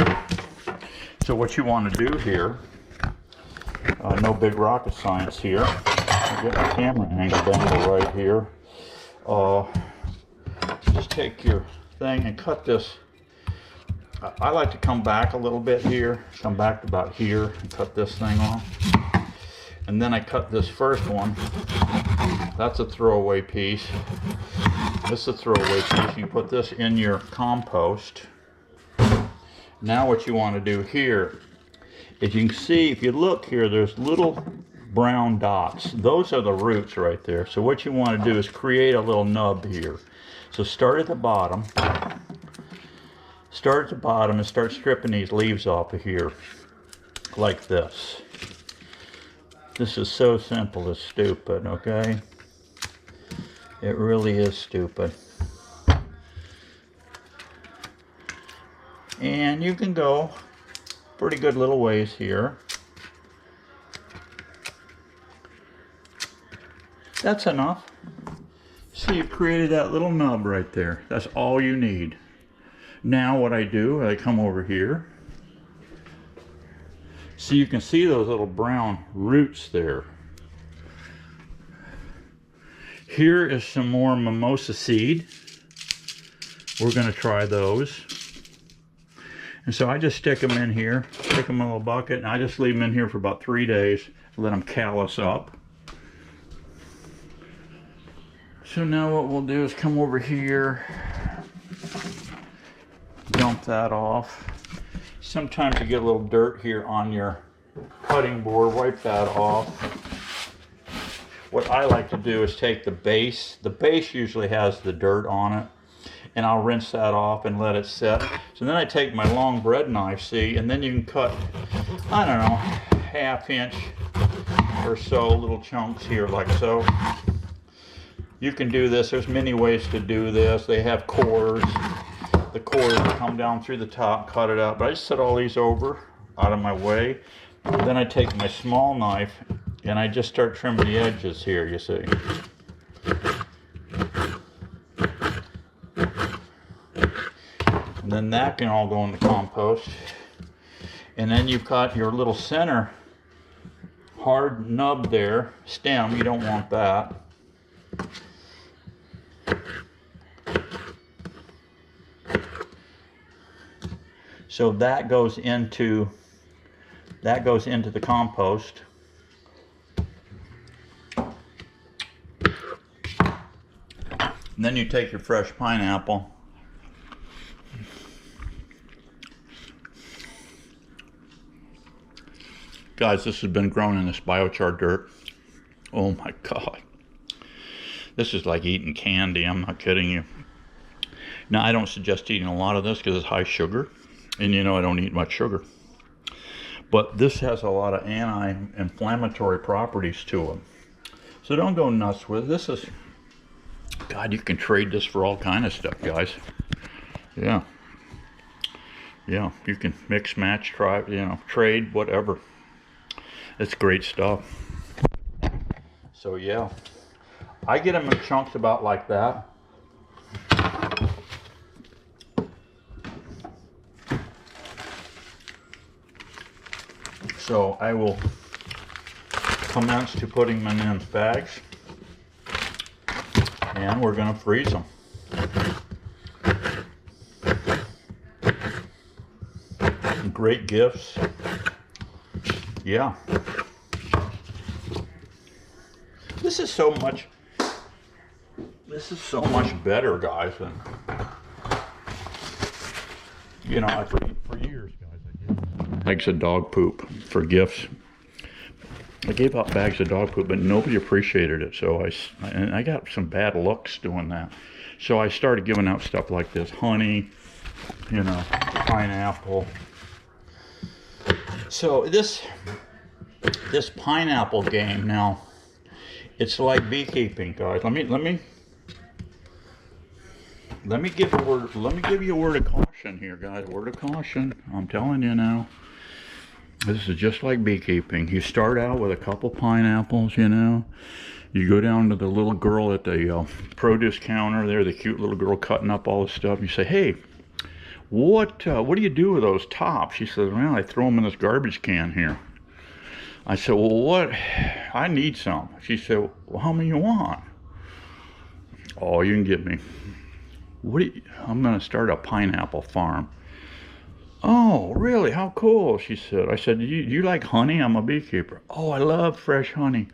A: So what you want to do here, no big rocket science here. I'll get my camera angle down to right here. Just take your thing and cut this. I like to come back a little bit here, come back to about here and cut this thing off. And then I cut this first one. That's a throwaway piece. This is a throwaway piece. You put this in your compost. Now what you want to do here is, you can see, if you look here, there's little brown dots. Those are the roots right there. So what you want to do is create a little nub here. So start at the bottom. Start at the bottom and start stripping these leaves off of here like this. This is so simple, it's stupid, okay? It really is stupid. And you can go pretty good little ways here. That's enough. See, you've created that little nub right there. That's all you need. Now what I do, I come over here. So you can see those little brown roots there. Here is some more mimosa seed. We're going to try those. And so I just stick them in here, stick them in a little bucket, and I just leave them in here for about 3 days, let them callus up. So now what we'll do is come over here, dump that off. Sometimes you get a little dirt here on your cutting board, wipe that off. What I like to do is take the base. The base usually has the dirt on it, and I'll rinse that off and let it set. So then I take my long bread knife, see, and then you can cut, I don't know, 1/2 inch or so little chunks here like so. You can do this, there's many ways to do this. They have cores. The cores come down through the top, cut it out. But I just set all these over, out of my way. And then I take my small knife and I just start trimming the edges here, you see. And then that can all go in the compost. And then you've got your little center hard nub there, stem, you don't want that. So that goes into the compost. And then you take your fresh pineapple. Guys, this has been grown in this biochar dirt. Oh my God. This is like eating candy, I'm not kidding you. Now, I don't suggest eating a lot of this because it's high sugar. And you know I don't eat much sugar. But this has a lot of anti-inflammatory properties to it. So don't go nuts with it. This is, God, you can trade this for all kind of stuff, guys. Yeah. Yeah, you can mix, match, try, you know, trade, whatever. It's great stuff. So yeah, I get them in chunks about like that. So I will commence to putting them in bags, and we're going to freeze them. Great gifts. Yeah. This is so much better, guys, than, you know, for years, guys, I gave bags of dog poop for gifts. I gave out bags of dog poop, but nobody appreciated it, so I got some bad looks doing that. So I started giving out stuff like this, honey, you know, pineapple. So this pineapple game now, it's like beekeeping, guys. Let me give you a word of caution. caution here, guys. Word of caution. I'm telling you now. This is just like beekeeping. You start out with a couple pineapples, you know. You go down to the little girl at the produce counter there, the cute little girl cutting up all the stuff. You say, hey, what do you do with those tops? She says, well, I throw them in this garbage can here. I said, well, what? I need some. She said, well, how many you want? Oh, you can get me. I'm going to start a pineapple farm. Oh, really? How cool? She said. I said, you like honey? I'm a beekeeper. Oh, I love fresh honey.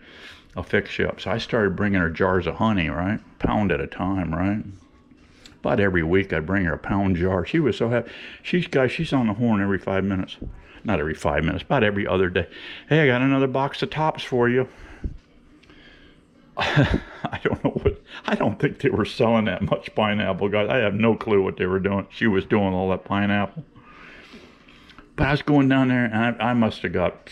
A: I'll fix you up. So I started bringing her jars of honey, right? Pound at a time, right? About every week I'd bring her a pound jar. She was so happy. She's on the horn every 5 minutes. Not every 5 minutes, about every other day. Hey, I got another box of tops for you. I don't think they were selling that much pineapple, guys. I have no clue what they were doing. She was doing all that pineapple. But I was going down there, and I must have got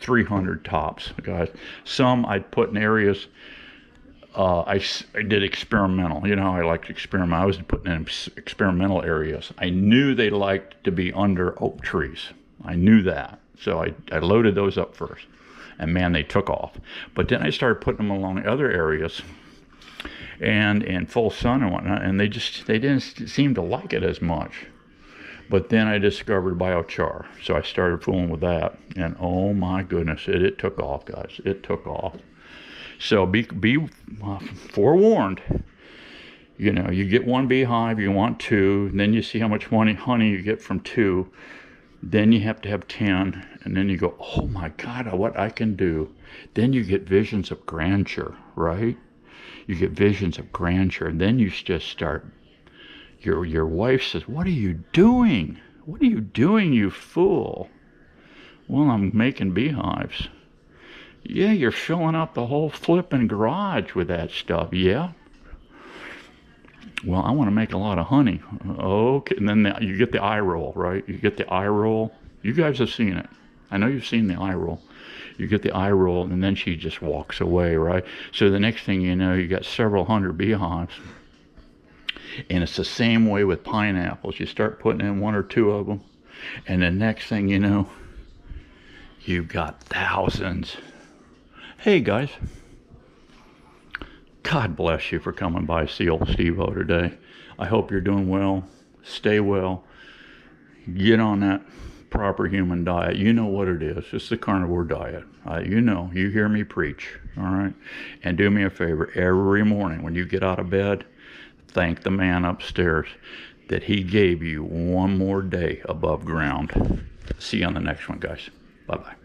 A: 300 tops, guys. Some I'd put in areas. I did experimental. You know, I like to experiment. I was putting in experimental areas. I knew they liked to be under oak trees. I knew that. So I loaded those up first. And man, they took off. But then I started putting them along other areas and in full sun and whatnot, and they didn't seem to like it as much. But then I discovered biochar, so I started fooling with that, and oh my goodness, it took off, guys. It took off. So be forewarned. You know, you get one beehive, you want two, and then you see how much honey you get from two. Then you have to have 10, and then you go, oh my God, what I can do. Then you get visions of grandeur, right? You get visions of grandeur, and then you just start, your wife says, what are you doing? What are you doing, you fool? Well, I'm making beehives. Yeah, you're filling up the whole flipping garage with that stuff. Yeah. Well, I want to make a lot of honey. Okay, and then you get the eye roll, right? You get the eye roll. You guys have seen it. I know you've seen the eye roll. You get the eye roll, and then she just walks away, right? So the next thing you know, you got several hundred beehives. And it's the same way with pineapples. You start putting in one or two of them, and the next thing you know, you've got thousands. Hey, guys. God bless you for coming by to see old Steveo today. I hope you're doing well. Stay well. Get on that proper human diet. You know what it is. It's the carnivore diet. You know, you hear me preach, all right? And do me a favor. Every morning when you get out of bed, thank the man upstairs that he gave you one more day above ground. See you on the next one, guys. Bye-bye.